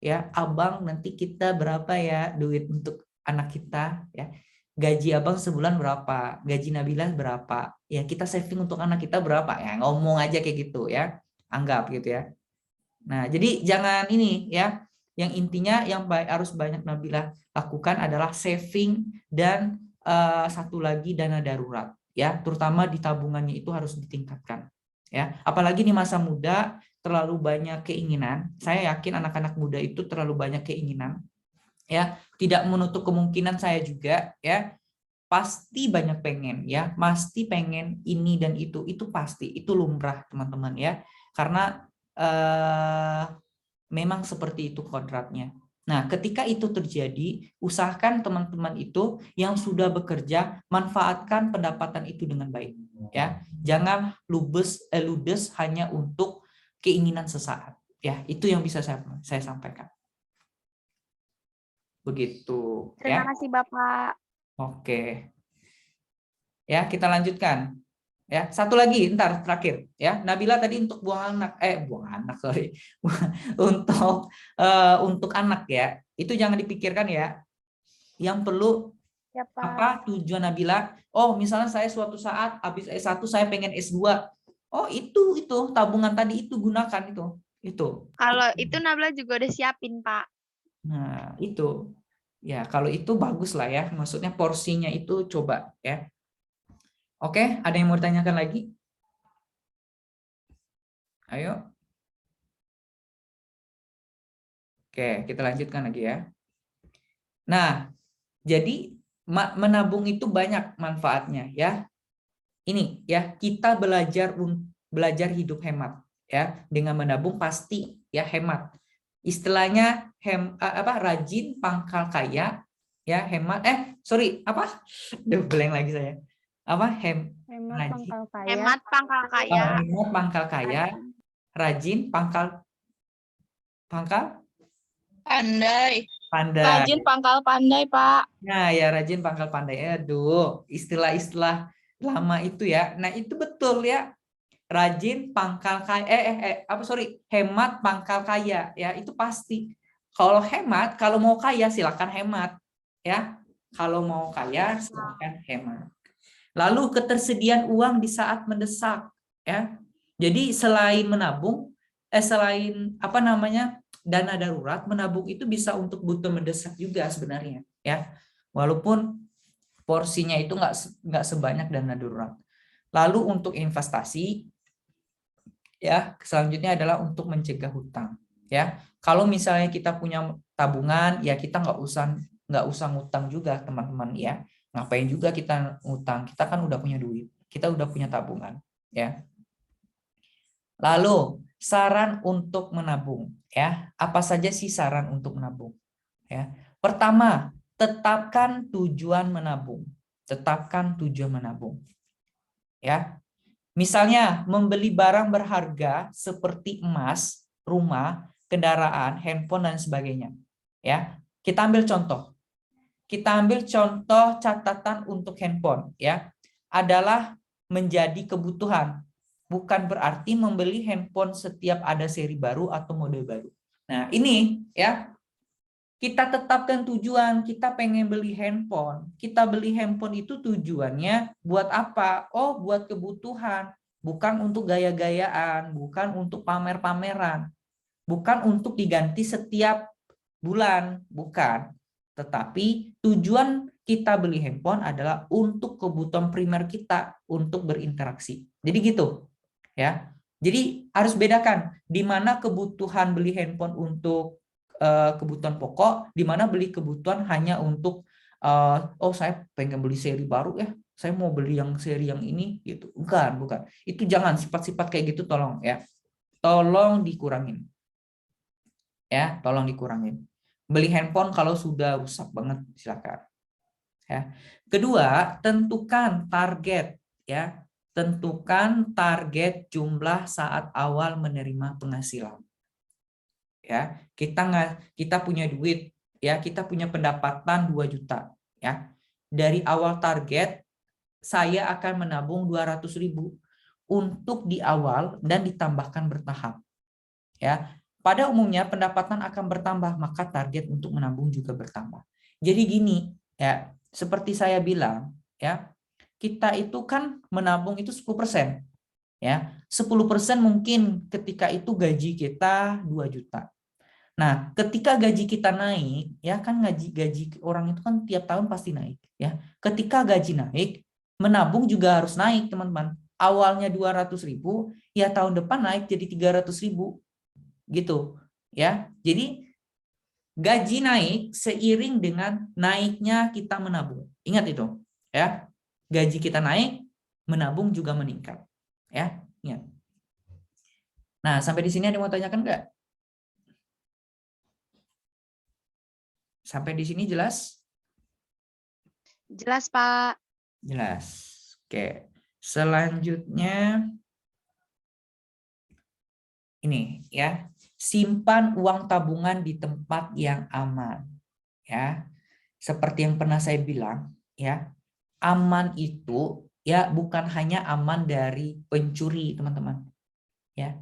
[SPEAKER 1] ya, abang nanti kita berapa ya duit untuk anak kita, ya. Gaji abang sebulan berapa, gaji Nabila berapa, ya kita saving untuk anak kita berapa, ya ngomong aja kayak gitu ya, anggap gitu ya. Nah jadi jangan ini ya, yang intinya yang harus banyak Nabila lakukan adalah saving dan satu lagi dana darurat ya, terutama di tabungannya itu harus ditingkatkan ya, apalagi di masa muda terlalu banyak keinginan. Saya yakin anak-anak muda itu terlalu banyak keinginan ya, tidak menutup kemungkinan saya juga ya, pasti banyak pengen ya, pasti pengen ini dan itu pasti, itu lumrah teman-teman ya, karena memang seperti itu kodratnya. Nah, ketika itu terjadi, usahakan teman-teman itu yang sudah bekerja manfaatkan pendapatan itu dengan baik ya. Jangan ludes hanya untuk keinginan sesaat ya. Itu yang bisa saya sampaikan. Begitu
[SPEAKER 2] Terima
[SPEAKER 1] ya.
[SPEAKER 2] kasih, Bapak.
[SPEAKER 1] Oke. Ya, kita lanjutkan. Ya, satu lagi ntar terakhir ya. Nabila tadi untuk buang anak sorry. untuk anak ya. Itu jangan dipikirkan ya. Yang perlu
[SPEAKER 2] Ya, Pak.
[SPEAKER 1] apa tujuan Nabila? Oh, misalnya saya suatu saat habis S1 saya pengen S2. Oh, itu tabungan tadi itu gunakan itu. Itu.
[SPEAKER 2] Kalau itu Nabila juga udah siapin, Pak.
[SPEAKER 1] Nah, itu. Ya, kalau itu bagus lah ya. Maksudnya porsinya itu coba ya. Oke, ada yang mau ditanyakan lagi? Ayo. Oke, kita lanjutkan lagi ya. Nah, jadi menabung itu banyak manfaatnya ya. Ini ya, kita belajar hidup hemat ya. Dengan menabung pasti ya hemat. Istilahnya rajin pangkal kaya ya, hemat blank lagi saya. Rajin
[SPEAKER 2] Hemat pangkal kaya.
[SPEAKER 1] hemat pangkal kaya, rajin pangkal
[SPEAKER 3] Pandai.
[SPEAKER 1] pandai.
[SPEAKER 3] Rajin pangkal pandai, Pak.
[SPEAKER 1] Nah, ya rajin pangkal pandai. Aduh, istilah-istilah lama itu ya. Nah, itu betul ya. Rajin pangkal kaya hemat pangkal kaya ya, itu pasti. Kalau hemat, kalau mau kaya silakan hemat ya. Kalau mau kaya silakan hemat. Lalu ketersediaan uang di saat mendesak ya. Jadi selain menabung selain dana darurat, menabung itu bisa untuk butuh mendesak juga sebenarnya ya. Walaupun porsinya itu nggak sebanyak dana darurat. Lalu untuk investasi ya, selanjutnya adalah untuk mencegah hutang ya. Kalau misalnya kita punya tabungan ya, kita nggak usah ngutang juga teman-teman ya. Ngapain juga kita ngutang, kita kan udah punya duit, kita udah punya tabungan ya. Lalu saran untuk menabung ya, apa saja sih saran untuk menabung ya? Pertama, tetapkan tujuan menabung. Ya. Misalnya membeli barang berharga seperti emas, rumah, kendaraan, handphone dan sebagainya. Ya. Kita ambil contoh catatan untuk handphone ya. Adalah menjadi kebutuhan. Bukan berarti membeli handphone setiap ada seri baru atau model baru. Nah, ini ya. Kita tetapkan tujuan, kita pengen beli handphone. Kita beli handphone itu tujuannya buat apa? Oh, buat kebutuhan. Bukan untuk gaya-gayaan, bukan untuk pamer-pameran. Bukan untuk diganti setiap bulan, bukan. Tetapi tujuan kita beli handphone adalah untuk kebutuhan primer kita, untuk berinteraksi. Jadi gitu. Ya. Jadi harus bedakan di mana kebutuhan beli handphone untuk kebutuhan pokok, di mana beli kebutuhan hanya untuk saya pengen beli seri baru ya, saya mau beli yang seri yang ini gitu. Bukan. Itu jangan, sifat-sifat kayak gitu tolong ya. Tolong dikurangin. Ya, tolong dikurangin. Beli handphone kalau sudah rusak banget silakan. Ya. Kedua, tentukan target ya. Tentukan target jumlah saat awal menerima penghasilan. Ya, kita punya duit ya, kita punya pendapatan 2 juta ya. Dari awal target saya akan menabung 200.000 untuk di awal dan ditambahkan bertahap. Ya. Pada umumnya pendapatan akan bertambah, maka target untuk menabung juga bertambah. Jadi gini ya, seperti saya bilang ya, kita itu kan menabung itu 10%. Ya, 10% mungkin ketika itu gaji kita 2 juta. Nah, ketika gaji kita naik, ya kan gaji orang itu kan tiap tahun pasti naik, ya. Ketika gaji naik, menabung juga harus naik, teman-teman. Awalnya 200.000, ya tahun depan naik jadi 300.000, gitu, ya. Jadi gaji naik seiring dengan naiknya kita menabung. Ingat itu, ya. Gaji kita naik, menabung juga meningkat, ya. Ingat. Nah, sampai di sini ada yang mau tanyakan nggak? Sampai di sini jelas?
[SPEAKER 2] Jelas, Pak.
[SPEAKER 1] Jelas. Oke. Selanjutnya ini ya. Simpan uang tabungan di tempat yang aman. Ya. Seperti yang pernah saya bilang, ya. Aman itu ya bukan hanya aman dari pencuri, teman-teman. Ya.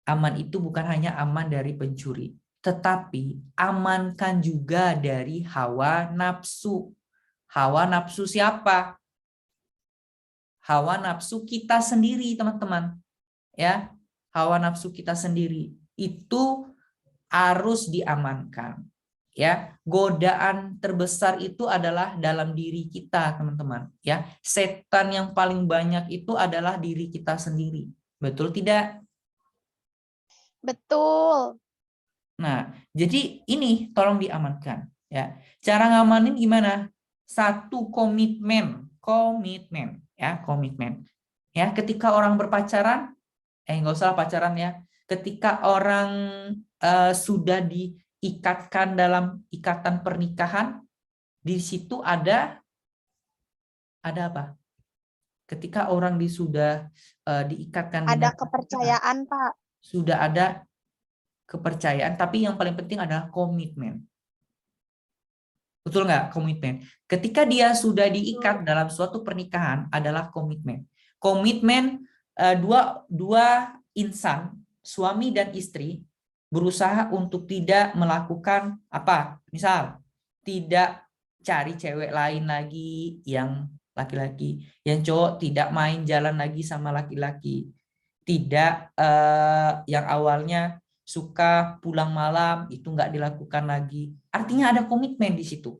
[SPEAKER 1] Aman itu bukan hanya aman dari pencuri, tetapi amankan juga dari hawa nafsu. Hawa nafsu siapa? hawa nafsu kita sendiri, teman-teman. Ya, hawa nafsu kita sendiri itu harus diamankan. Ya, godaan terbesar itu adalah dalam diri kita, teman-teman. Ya, setan yang paling banyak itu adalah diri kita sendiri. Betul tidak?
[SPEAKER 2] Betul.
[SPEAKER 1] Nah, jadi ini tolong diamankan. Ya, cara ngamanin gimana? Satu, komitmen, ya, komitmen. Ya, ketika orang berpacaran, nggak usah pacaran ya. Ketika orang sudah diikatkan dalam ikatan pernikahan, di situ ada apa? Ketika orang sudah diikatkan
[SPEAKER 2] Ada
[SPEAKER 1] dengan
[SPEAKER 2] kepercayaan, Pak.
[SPEAKER 1] sudah ada kepercayaan, tapi yang paling penting adalah komitmen. Betul nggak? Komitmen. Ketika dia sudah diikat dalam suatu pernikahan adalah komitmen. Komitmen dua insan, suami dan istri, berusaha untuk tidak melakukan apa? Misal, tidak cari cewek lain lagi yang laki-laki, yang cowok tidak main jalan lagi sama laki-laki, tidak yang awalnya suka pulang malam itu nggak dilakukan lagi. Artinya ada komitmen di situ.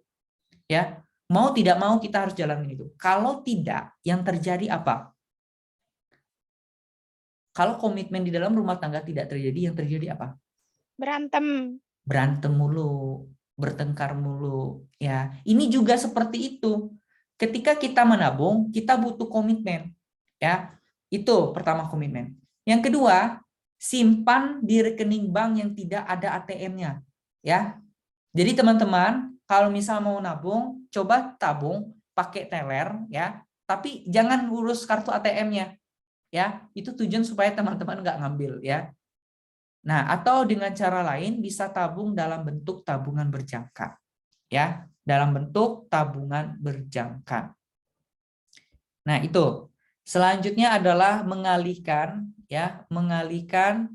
[SPEAKER 1] Ya, mau tidak mau kita harus jalanin itu. Kalau tidak, yang terjadi apa? Kalau komitmen di dalam rumah tangga tidak terjadi, yang terjadi apa?
[SPEAKER 2] Berantem.
[SPEAKER 1] Berantem mulu, bertengkar mulu. Ya, ini juga seperti itu. Ketika kita menabung, kita butuh komitmen. Ya, itu pertama komitmen. Yang kedua, simpan di rekening bank yang tidak ada ATM-nya. Ya, jadi teman-teman, kalau misal mau nabung, coba tabung pakai teller, ya. Tapi jangan urus kartu ATM-nya, ya. Itu tujuan supaya teman-teman nggak ngambil, ya. Nah, atau dengan cara lain bisa tabung dalam bentuk tabungan berjangka, ya. Dalam bentuk tabungan berjangka. Nah, itu. Selanjutnya adalah mengalihkan, ya, mengalihkan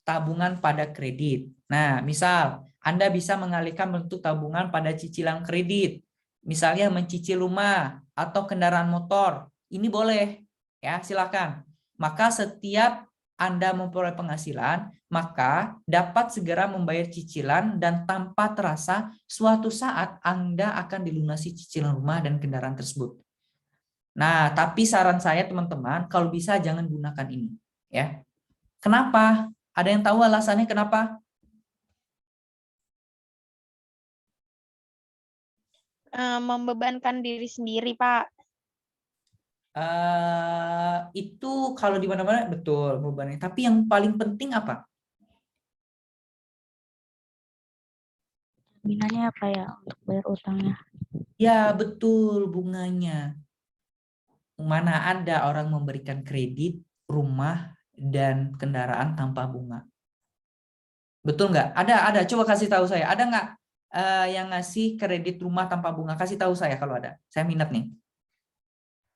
[SPEAKER 1] tabungan pada kredit. Nah, misal Anda bisa mengalihkan bentuk tabungan pada cicilan kredit. Misalnya mencicil rumah atau kendaraan motor. Ini boleh, ya, silakan. Maka setiap Anda memperoleh penghasilan, maka dapat segera membayar cicilan dan tanpa terasa suatu saat Anda akan dilunasi cicilan rumah dan kendaraan tersebut. Nah, tapi saran saya teman-teman, kalau bisa jangan gunakan ini, ya. Kenapa? Ada yang tahu alasannya kenapa?
[SPEAKER 2] Membebankan diri sendiri, Pak.
[SPEAKER 1] Itu kalau di mana-mana betul bebannya. Tapi yang paling penting apa?
[SPEAKER 5] Jaminannya apa ya untuk bayar utangnya?
[SPEAKER 1] Ya betul, bunganya. Mana ada orang memberikan kredit rumah dan kendaraan tanpa bunga? Betul nggak? Ada. Coba kasih tahu saya. Ada nggak yang ngasih kredit rumah tanpa bunga? Kasih tahu saya kalau ada. Saya minat nih.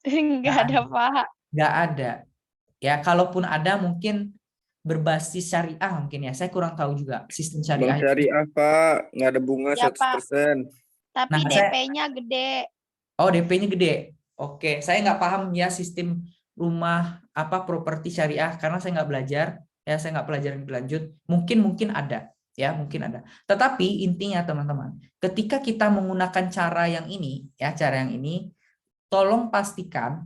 [SPEAKER 2] Nggak ada, Pak.
[SPEAKER 1] Nggak ada. Ya, kalaupun ada mungkin berbasis syariah mungkin ya. Saya kurang tahu juga sistem syariah.
[SPEAKER 6] Bank syariah, Pak. Nggak ada bunga
[SPEAKER 2] Ya, Pak.
[SPEAKER 6] 100%.
[SPEAKER 2] Tapi
[SPEAKER 1] Nah,
[SPEAKER 2] DP-nya gede.
[SPEAKER 1] Oh, DP-nya gede. Oke, saya nggak paham ya sistem rumah apa properti syariah karena saya nggak belajar. Ya, saya nggak pelajaran lebih lanjut. Mungkin ada. Ya, mungkin ada. Tetapi intinya teman-teman, ketika kita menggunakan cara yang ini, ya cara yang ini, tolong pastikan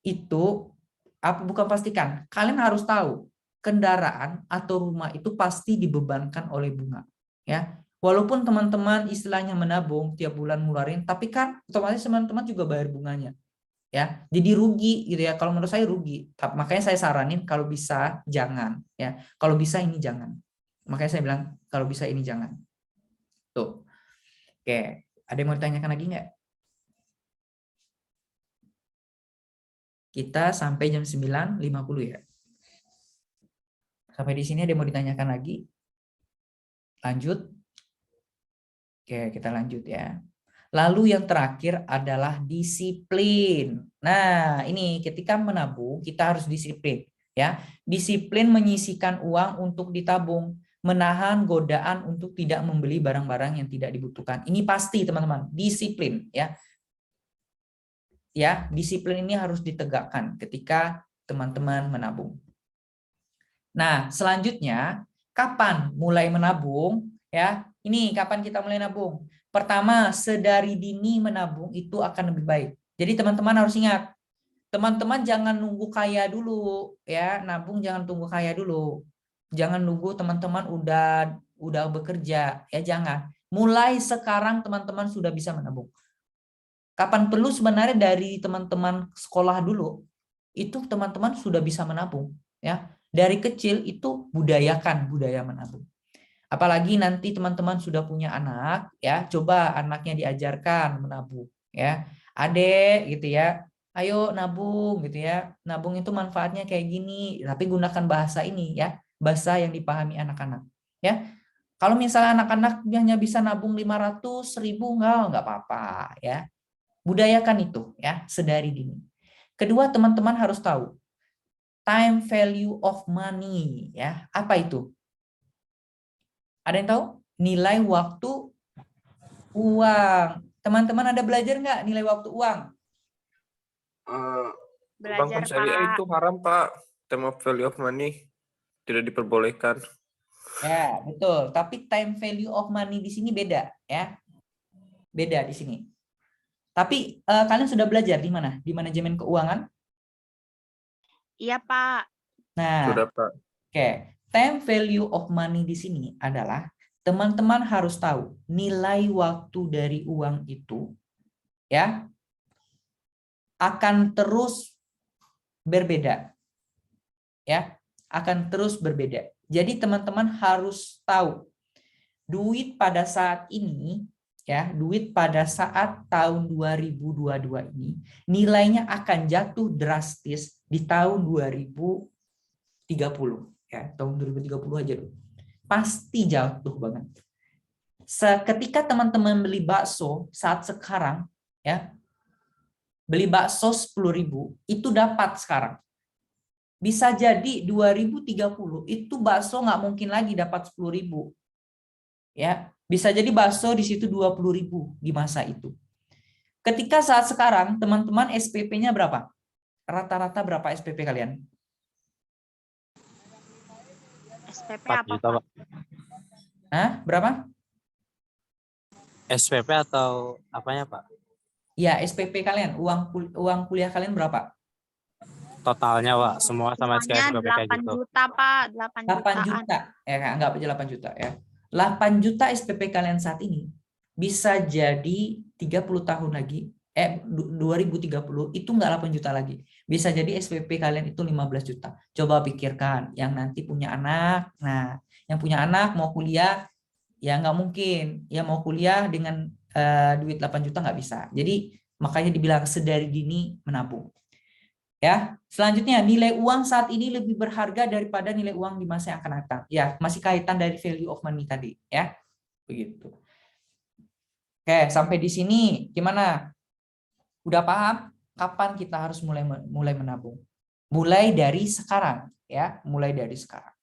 [SPEAKER 1] itu bukan pastikan, kalian harus tahu kendaraan atau rumah itu pasti dibebankan oleh bunga, ya. Walaupun teman-teman istilahnya menabung tiap bulan ngeluarin, tapi kan otomatis teman-teman juga bayar bunganya, ya. Jadi rugi gitu ya. Kalau menurut saya rugi. Makanya saya saranin kalau bisa jangan, ya. Kalau bisa ini jangan. Makanya saya bilang kalau bisa ini jangan. Tuh. Oke, ada yang mau ditanyakan lagi nggak? Kita sampai jam 9.50 ya. Sampai di sini ada yang mau ditanyakan lagi? Lanjut. Oke, kita lanjut ya. Lalu yang terakhir adalah disiplin. Nah, ini ketika menabung kita harus disiplin ya. Disiplin menyisihkan uang untuk ditabung, menahan godaan untuk tidak membeli barang-barang yang tidak dibutuhkan. Ini pasti teman-teman, disiplin ya. ya, disiplin ini harus ditegakkan ketika teman-teman menabung. Nah, selanjutnya kapan mulai menabung? Ya, ini kapan kita mulai nabung? Pertama, sedari dini menabung itu akan lebih baik. Jadi teman-teman harus ingat, teman-teman jangan nunggu kaya dulu, ya, nabung jangan tunggu kaya dulu. Jangan nunggu teman-teman udah bekerja, ya jangan. Mulai sekarang teman-teman sudah bisa menabung. Kapan perlu sebenarnya dari teman-teman sekolah dulu, itu teman-teman sudah bisa menabung, ya. Dari kecil itu budayakan budaya menabung. Apalagi nanti teman-teman sudah punya anak, ya, coba anaknya diajarkan menabung, ya. Adek gitu ya. Ayo nabung gitu ya. Nabung itu manfaatnya kayak gini, tapi gunakan bahasa ini ya, bahasa yang dipahami anak-anak, ya. Kalau misalnya anak-anak hanya bisa nabung 500 ribu enggak apa-apa ya. Budayakan itu ya sedari dini. Kedua, teman-teman harus tahu time value of money ya. Apa itu? Ada yang tahu? Nilai waktu uang. Teman-teman ada belajar nggak nilai waktu uang?
[SPEAKER 2] Belajar,
[SPEAKER 6] Perbankan syariah
[SPEAKER 2] Pak.
[SPEAKER 6] itu haram, Pak. Tema value of money tidak diperbolehkan.
[SPEAKER 1] Ya, betul. Tapi time value of money di sini beda ya. Beda di sini. Tapi kalian sudah belajar di mana? Di manajemen keuangan?
[SPEAKER 2] Iya, Pak.
[SPEAKER 1] Nah,
[SPEAKER 6] Sudah, Pak.
[SPEAKER 1] oke. Time value of money di sini adalah teman-teman harus tahu nilai waktu dari uang itu ya akan terus berbeda. Ya, akan terus berbeda. Jadi teman-teman harus tahu duit pada saat ini ya, duit pada saat tahun 2022 ini nilainya akan jatuh drastis di tahun 2030 ya, tahun 2030 aja dulu. Pasti jatuh banget. Ketika teman-teman beli bakso saat sekarang ya, beli bakso 10.000 itu dapat sekarang. Bisa jadi 2030 itu bakso nggak mungkin lagi dapat 10.000. Ya, bisa jadi bakso di situ 20.000 di masa itu. Ketika saat sekarang teman-teman SPP-nya berapa? Rata-rata berapa SPP kalian?
[SPEAKER 2] SPP
[SPEAKER 4] 4
[SPEAKER 2] apa,
[SPEAKER 4] juta,
[SPEAKER 2] Pak?
[SPEAKER 4] Pak.
[SPEAKER 1] Hah? Berapa?
[SPEAKER 4] SPP atau apanya, Pak?
[SPEAKER 1] Ya, SPP kalian, uang kuliah kalian berapa?
[SPEAKER 4] Totalnya, Pak. Semua sama sekali
[SPEAKER 2] Semuanya
[SPEAKER 4] SPP kayak
[SPEAKER 2] 8
[SPEAKER 4] gitu.
[SPEAKER 2] juta, Pak. 8
[SPEAKER 1] 8
[SPEAKER 2] jutaan.
[SPEAKER 1] juta. Ya, enggak aja 8 juta ya. 8 juta SPP kalian saat ini bisa jadi 30 tahun lagi 2030 itu enggak 8 juta lagi. Bisa jadi SPP kalian itu 15 juta. Coba pikirkan yang nanti punya anak. Nah, yang punya anak mau kuliah ya nggak mungkin. Ya mau kuliah dengan duit 8 juta nggak bisa. Jadi makanya dibilang sedari dini menabung. Ya, selanjutnya nilai uang saat ini lebih berharga daripada nilai uang di masa yang akan datang. Ya, masih kaitan dari value of money tadi, ya. Begitu. Oke, sampai di sini gimana? Udah paham kapan kita harus mulai menabung? Mulai dari sekarang, ya, mulai dari sekarang.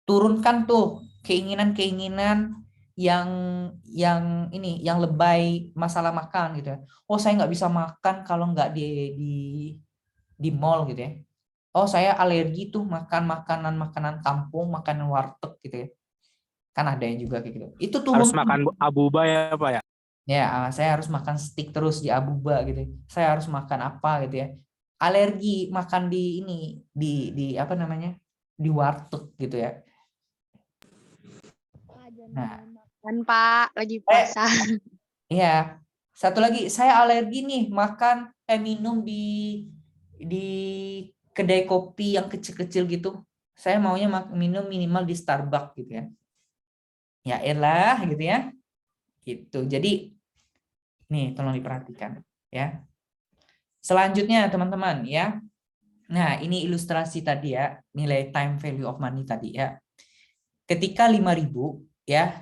[SPEAKER 1] Turunkan tuh keinginan-keinginan yang lebay masalah makan gitu ya. Oh, saya nggak bisa makan kalau nggak di mall gitu ya. Oh, saya alergi tuh makan makanan kampung, makanan warteg gitu ya. Kan ada yang juga kayak gitu. Itu
[SPEAKER 4] Harus
[SPEAKER 1] turun.
[SPEAKER 4] makan abuba ya, Pak ya?
[SPEAKER 1] Ya, saya harus makan steak terus di Abuba gitu. Saya harus makan apa gitu ya. Alergi makan di ini di apa namanya? Di warteg gitu ya. Nah,
[SPEAKER 2] Kan, Pak, lagi puasa.
[SPEAKER 1] iya. Satu lagi, saya alergi nih makan minum di kedai kopi yang kecil-kecil gitu. Saya maunya minum minimal di Starbucks gitu ya. Ya elah gitu ya. Gitu. Jadi nih tolong diperhatikan ya. Selanjutnya teman-teman ya. Nah, ini ilustrasi tadi ya, nilai time value of money tadi ya. Ketika 5.000 ya,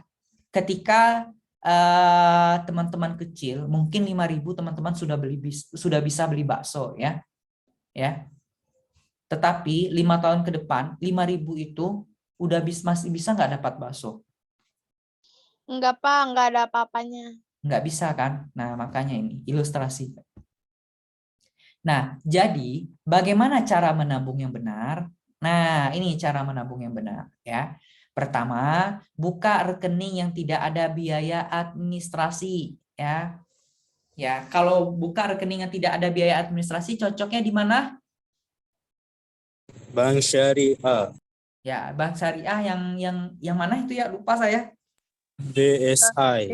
[SPEAKER 1] ketika teman-teman kecil, mungkin 5.000 teman-teman sudah bisa beli bakso ya. Ya. Tetapi 5 tahun ke depan 5.000 itu masih bisa nggak dapat bakso?
[SPEAKER 2] Enggak, Pak, enggak ada apa-apanya.
[SPEAKER 1] Nggak bisa kan? Nah, makanya ini ilustrasi. Nah, jadi bagaimana cara menabung yang benar? Nah, ini cara menabung yang benar ya. Pertama, buka rekening yang tidak ada biaya administrasi ya. Ya, kalau buka rekening yang tidak ada biaya administrasi cocoknya di mana?
[SPEAKER 4] Bank Syariah,
[SPEAKER 1] Ya, bank syariah yang mana itu ya? Lupa saya.
[SPEAKER 4] BSI.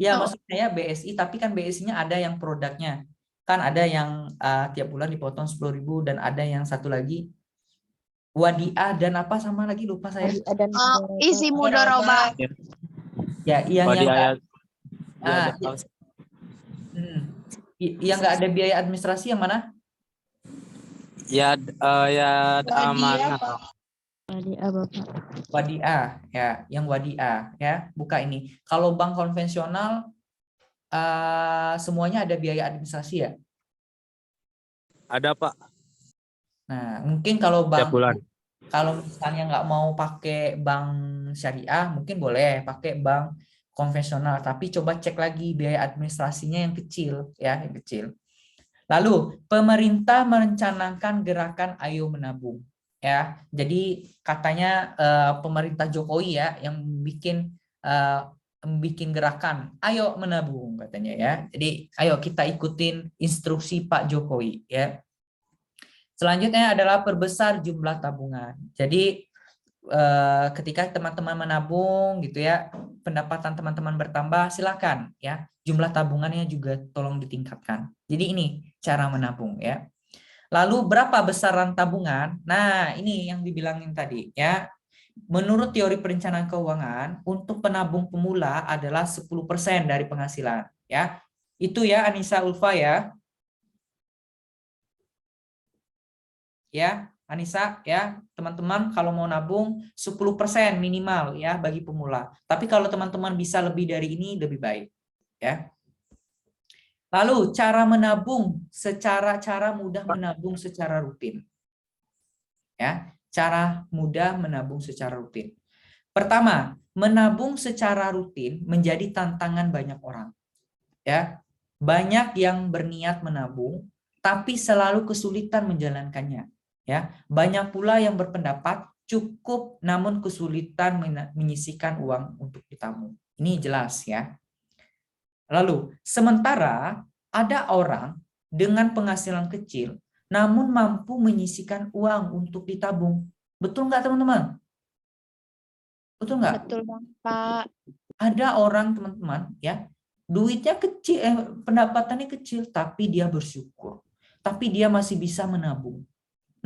[SPEAKER 1] Ya, maksudnya ya BSI, tapi kan BSI-nya ada yang produknya. Kan ada yang tiap bulan dipotong 10.000 dan ada yang satu lagi Wadiah dan apa sama lagi lupa saya.
[SPEAKER 5] Dan
[SPEAKER 2] Isi mudoroba.
[SPEAKER 1] Ya, yang
[SPEAKER 4] Di
[SPEAKER 1] nggak
[SPEAKER 4] ayat ya, ada
[SPEAKER 1] yang nggak ada biaya administrasi yang mana?
[SPEAKER 4] ya ya amanah.
[SPEAKER 5] Wadiah Bapak.
[SPEAKER 1] Wadiah ya, yang Wadiah ya, buka ini. Kalau bank konvensional semuanya ada biaya administrasi ya.
[SPEAKER 4] Ada Pak,
[SPEAKER 1] Nah, mungkin kalau
[SPEAKER 4] tiap bulan.
[SPEAKER 1] kalau misalnya nggak mau pakai bank syariah, mungkin boleh pakai bank konvensional. Tapi coba cek lagi biaya administrasinya yang kecil ya, yang kecil. Lalu pemerintah merencanakan gerakan Ayo Menabung ya. Jadi katanya pemerintah Jokowi ya yang bikin gerakan Ayo Menabung katanya ya. Jadi ayo kita ikutin instruksi Pak Jokowi ya. Selanjutnya adalah perbesar jumlah tabungan. Jadi ketika teman-teman menabung gitu ya, pendapatan teman-teman bertambah, silakan ya. Jumlah tabungannya juga tolong ditingkatkan. Jadi ini cara menabung ya. Lalu berapa besaran tabungan? Nah, ini yang dibilangin tadi ya. Menurut teori perencanaan keuangan, untuk penabung pemula adalah 10% dari penghasilan ya. Itu ya Anissa Ulfa ya. Ya, Anissa ya, teman-teman kalau mau nabung 10% minimal ya bagi pemula. Tapi kalau teman-teman bisa lebih dari ini lebih baik ya. Lalu cara menabung cara mudah menabung secara rutin. Ya, cara mudah menabung secara rutin. Pertama, menabung secara rutin menjadi tantangan banyak orang. Ya. Banyak yang berniat menabung tapi selalu kesulitan menjalankannya. Ya, banyak pula yang berpendapat cukup namun kesulitan menyisihkan uang untuk ditabung. Ini jelas ya. Lalu, sementara ada orang dengan penghasilan kecil namun mampu menyisihkan uang untuk ditabung. Betul nggak teman-teman? Betul nggak?
[SPEAKER 2] Betul Bang Pak.
[SPEAKER 1] Ada orang teman-teman ya, duitnya kecil, pendapatannya kecil tapi dia bersyukur. Tapi dia masih bisa menabung.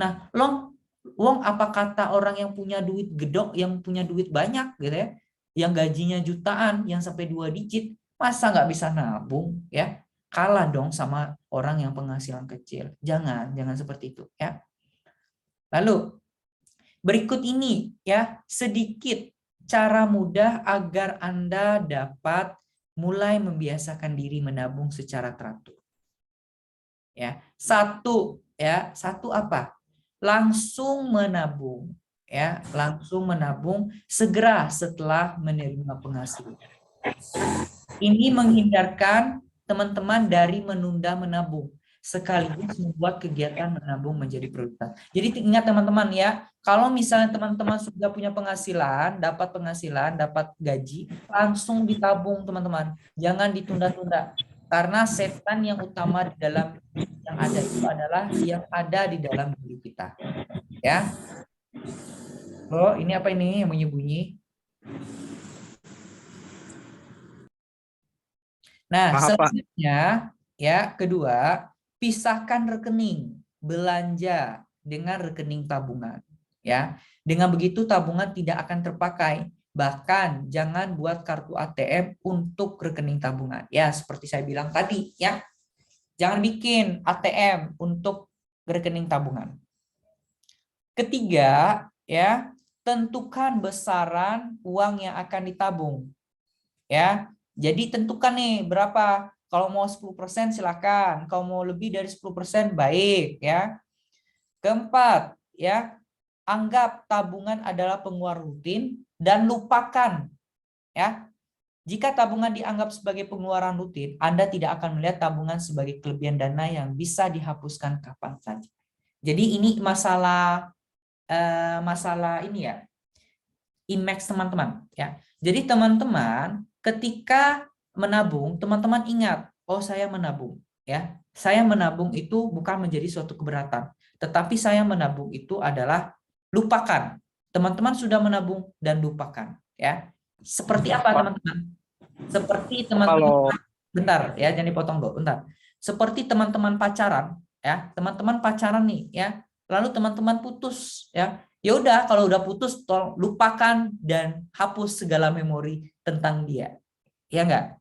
[SPEAKER 1] Nah, wong apa kata orang yang punya duit gedok, yang punya duit banyak gitu ya, yang gajinya jutaan, yang sampai 2 digit, masa nggak bisa nabung ya? Kalah dong sama orang yang penghasilan kecil. Jangan seperti itu ya. Lalu berikut ini ya sedikit cara mudah agar Anda dapat mulai membiasakan diri menabung secara teratur. Ya, satu apa? Langsung menabung ya, langsung menabung segera setelah menerima penghasilan. Ini menghindarkan teman-teman dari menunda menabung sekaligus membuat kegiatan menabung menjadi prioritas. Jadi ingat teman-teman ya, kalau misalnya teman-teman sudah punya penghasilan, dapat gaji, langsung ditabung teman-teman. Jangan ditunda-tunda. Karena setan yang utama di dalam yang ada itu adalah yang ada di dalam diri kita. Ya. Oh, ini apa ini yang bunyi-bunyi? Nah,
[SPEAKER 4] Maaf, Pak.
[SPEAKER 1] selanjutnya ya, kedua, pisahkan rekening belanja dengan rekening tabungan. Ya, dengan begitu tabungan tidak akan terpakai. Bahkan jangan buat kartu ATM untuk rekening tabungan. Ya, seperti saya bilang tadi ya. Jangan bikin ATM untuk rekening tabungan. Ketiga, ya, tentukan besaran uang yang akan ditabung. Ya. Jadi tentukan nih berapa. Kalau mau 10% silakan. Kalau mau lebih dari 10% baik ya. Keempat, ya, anggap tabungan adalah pengeluaran rutin dan lupakan ya. Jika tabungan dianggap sebagai pengeluaran rutin, Anda tidak akan melihat tabungan sebagai kelebihan dana yang bisa dihapuskan kapan saja. Jadi ini masalah ini ya, image teman-teman ya. Jadi teman-teman ketika menabung, teman-teman ingat, oh saya menabung ya. Saya menabung itu bukan menjadi suatu keberatan, tetapi saya menabung itu adalah lupakan. Teman-teman sudah menabung dan lupakan ya. Seperti apa teman-teman? Seperti teman-teman,
[SPEAKER 4] Kalau
[SPEAKER 1] bentar ya, jangan dipotong dulu, bentar. Seperti teman-teman pacaran ya, teman-teman pacaran nih ya, lalu teman-teman putus ya. Ya udah, kalau udah putus tolong lupakan dan hapus segala memori tentang dia. Ya enggak?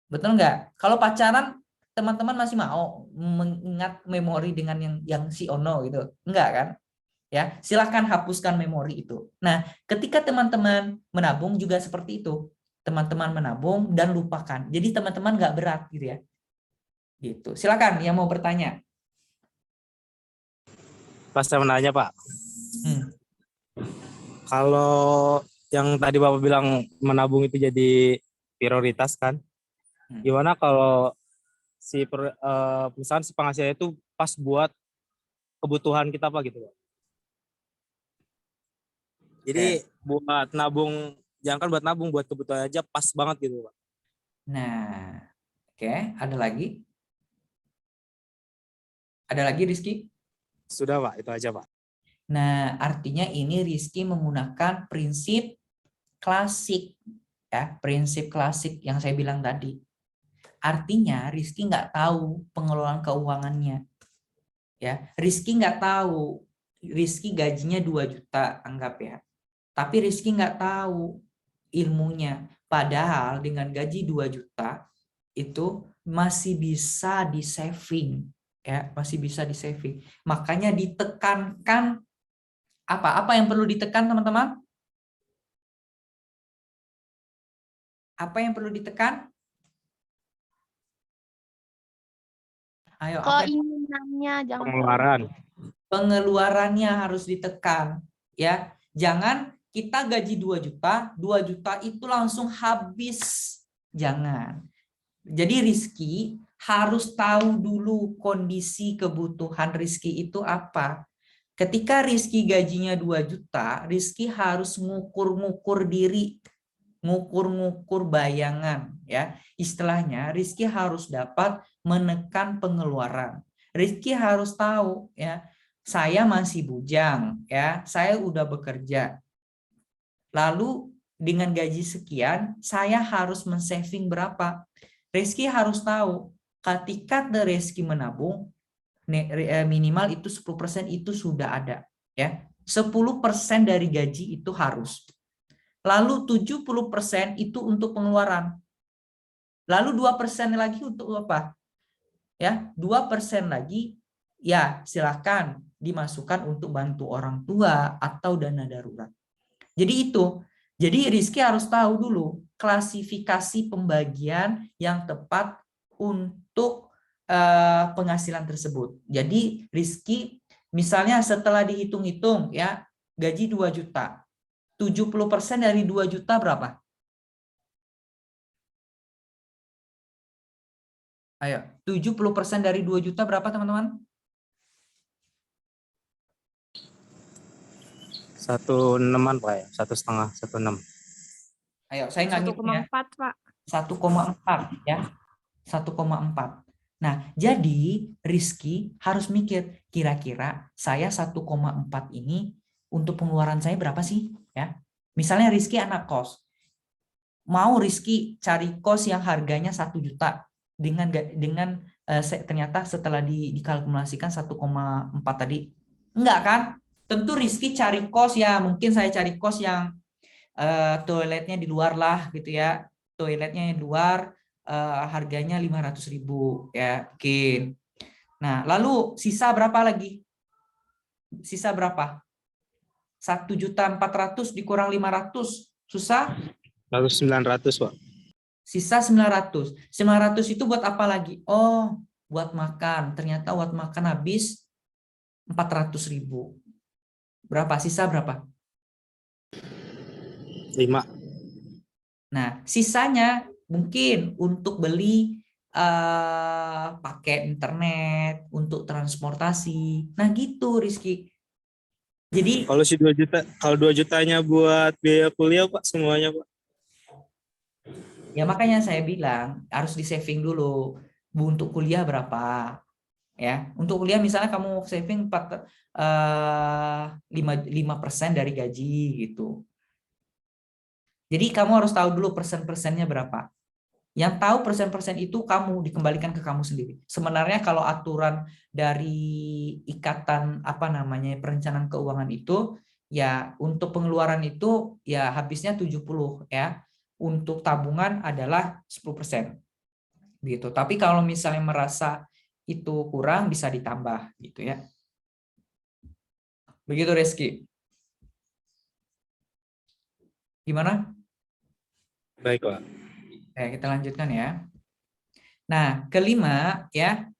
[SPEAKER 1] Betul enggak? Kalau pacaran teman-teman masih mau mengingat memori dengan yang si Ono gitu. Enggak kan? Ya, silakan hapuskan memori itu. Nah, ketika teman-teman menabung juga seperti itu. Teman-teman menabung dan lupakan. Jadi teman-teman nggak berat gitu ya. Gitu. Silakan yang mau bertanya.
[SPEAKER 4] pas saya menanya Pak,
[SPEAKER 1] Hmm.
[SPEAKER 4] kalau yang tadi Bapak bilang menabung itu jadi prioritas kan, gimana kalau misalkan si penghasilannya itu pas buat kebutuhan kita Pak gitu Pak. Jadi buat nabung, jangan kan buat nabung, buat kebutuhan aja pas banget gitu Pak.
[SPEAKER 1] Nah, oke, ada lagi? Ada lagi Rizky?
[SPEAKER 4] Sudah Pak, itu aja Pak.
[SPEAKER 1] Nah, artinya ini Rizky menggunakan prinsip klasik ya, prinsip klasik yang saya bilang tadi. Artinya Rizky nggak tahu pengelolaan keuangannya. Ya, Rizky nggak tahu. Rizky gajinya 2 juta anggap ya. Tapi Rizky nggak tahu ilmunya. Padahal dengan gaji 2 juta itu masih bisa di saving ya, masih bisa di saving. Makanya ditekankan apa yang perlu ditekan teman-teman? Apa yang perlu ditekan? Ayo,
[SPEAKER 2] Keinginannya jangan
[SPEAKER 4] Pengeluaran.
[SPEAKER 1] pengeluarannya harus ditekan ya. Jangan kita gaji 2 juta, 2 juta itu langsung habis. Jangan. Jadi Rizky harus tahu dulu kondisi kebutuhan Rizky itu apa. Ketika Rizky gajinya 2 juta, Rizky harus ngukur-ngukur diri, ngukur-ngukur bayangan ya. Istilahnya Rizky harus dapat menekan pengeluaran. Rizky harus tahu ya, saya masih bujang ya, saya udah bekerja. Lalu dengan gaji sekian, saya harus men-saving berapa? Rizky harus tahu ketika Rizky menabung minimal itu 10% itu sudah ada ya. 10% dari gaji itu harus. Lalu 70% itu untuk pengeluaran. Lalu 2% lagi untuk apa? Ya, 2% lagi ya silakan dimasukkan untuk bantu orang tua atau dana darurat. Jadi itu. Jadi Rizky harus tahu dulu klasifikasi pembagian yang tepat untuk penghasilan tersebut. Jadi Rizky misalnya setelah dihitung-hitung ya gaji 2 juta. 70% dari 2 juta berapa? Ayo, 70% dari 2 juta berapa teman-teman?
[SPEAKER 4] 1,6 Pak ya, 1,5, 1,6.
[SPEAKER 1] Ayo, saya nggak ngitung ya.
[SPEAKER 2] 1,4 Pak.
[SPEAKER 1] 1,4 ya. 1,4. Nah, jadi Rizky harus mikir kira-kira saya 1,4 ini untuk pengeluaran saya berapa sih ya? Misalnya Rizky anak kos. Mau Rizky cari kos yang harganya 1 juta dengan ternyata setelah dikalkulasikan 1,4 tadi. Enggak kan? Tentu Rizky cari kos ya, mungkin saya cari kos yang toiletnya di luar lah gitu ya. Toiletnya di luar harganya 500.000 ya, mungkin. Nah, lalu sisa berapa lagi? Sisa berapa? 1.400.000 dikurang 500 susah?
[SPEAKER 4] 900 Pak.
[SPEAKER 1] Sisa 900. 900 itu buat apa lagi? Oh, buat makan. Ternyata buat makan habis 400.000. Berapa? Sisa berapa?
[SPEAKER 4] 5.
[SPEAKER 1] Nah, sisanya mungkin untuk beli pakai internet, untuk transportasi. Nah, gitu Rizky. Jadi
[SPEAKER 4] Kalau si 2 juta, kalau 2 jutanya buat biaya kuliah Pak semuanya Pak.
[SPEAKER 1] ya makanya saya bilang harus di saving dulu. Bu, untuk kuliah berapa? Ya, untuk kuliah misalnya kamu saving 5% dari gaji gitu. Jadi kamu harus tahu dulu persen-persennya berapa. Yang tahu persen-persen itu kamu dikembalikan ke kamu sendiri. Sebenarnya kalau aturan dari ikatan apa namanya perencanaan keuangan itu ya untuk pengeluaran itu ya habisnya 70 ya. Untuk tabungan adalah 10%. Gitu. Tapi kalau misalnya merasa itu kurang bisa ditambah gitu ya. Begitu Reski. Gimana?
[SPEAKER 4] Baik Pak.
[SPEAKER 1] Kita lanjutkan ya. Nah, kelima ya,